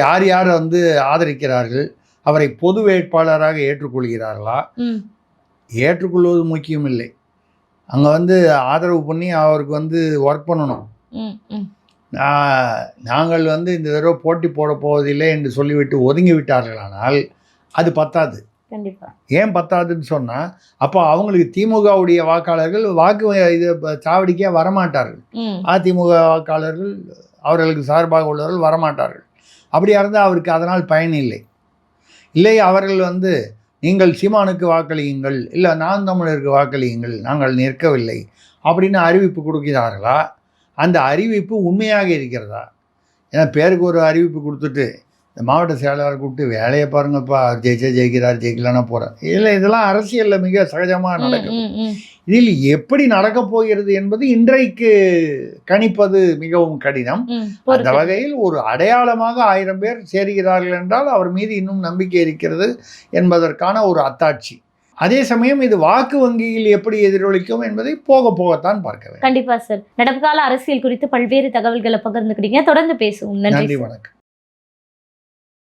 யார் யார் வந்து ஆதரிக்கிறார்கள், அவரை பொது வேட்பாளராக ஏற்றுக்கொள்கிறார்களா? ஏற்றுக்கொள்வது முக்கியம் இல்லை, அங்கே வந்து ஆதரவு பண்ணி அவருக்கு வந்து ஒர்க் பண்ணணும். நாங்கள் வந்து இந்த தடவை போட்டி போட போவதில்லை என்று சொல்லிவிட்டு ஒதுங்கி விட்டார்களானால் அது பத்தாது. கண்டிப்பாக. ஏன் பத்தாதுன்னு சொன்னால் அப்போ அவங்களுக்கு திமுகவுடைய வாக்காளர்கள் வாக்கு இது சாவடிக்கே வரமாட்டார்கள். அதிமுக வாக்காளர்கள் அவர்களுக்கு சார்பாக உள்ளவர்கள் வரமாட்டார்கள். அப்படியா இருந்தால் அவருக்கு அதனால் பயன் இல்லை. இல்லை அவர்கள் வந்து நீங்கள் சீமானுக்கு வாக்களியுங்கள், இல்லை நாம் தமிழருக்கு வாக்களியுங்கள், நாங்கள் நிற்கவில்லை அப்படின்னு அறிவிப்பு கொடுக்கிறார்களா? அந்த அறிவிப்பு உண்மையாக இருக்கிறதா? ஏன்னா பேருக்கு ஒரு அறிவிப்பு கொடுத்துட்டு இந்த மாவட்ட செயலாளர் கூப்பிட்டு வேலையை பாருங்கப்பா, ஜெயிச்சா ஜெயிக்கிறார், ஜெயிக்கலான்னா போகிறார். இதெல்லாம் அரசியலில் மிக சகஜமாக நடக்கும். இதில் எப்படி நடக்கப் போகிறது என்பது இன்றைக்கு கணிப்பது மிகவும் கடினம். அந்த வகையில் ஒரு அடையாளமாக 1000 பேர் சேர்கிறார்கள் என்றால் அவர் மீது இன்னும் நம்பிக்கை இருக்கிறது என்பதற்கான ஒரு அத்தாட்சி. அதே சமயம் இது வாக்கு வங்கியில் எப்படி எதிரொலிக்கும் என்பதை போக போகத்தான் பார்க்க வேண்டும். கண்டிப்பா சார். நடப்பு கால அரசியல் குறித்து பல்வேறு தகவல்களை பகிர்ந்துக்கிட்டீங்க. தொடர்ந்து பேசுவோம். நன்றி, வணக்கம்.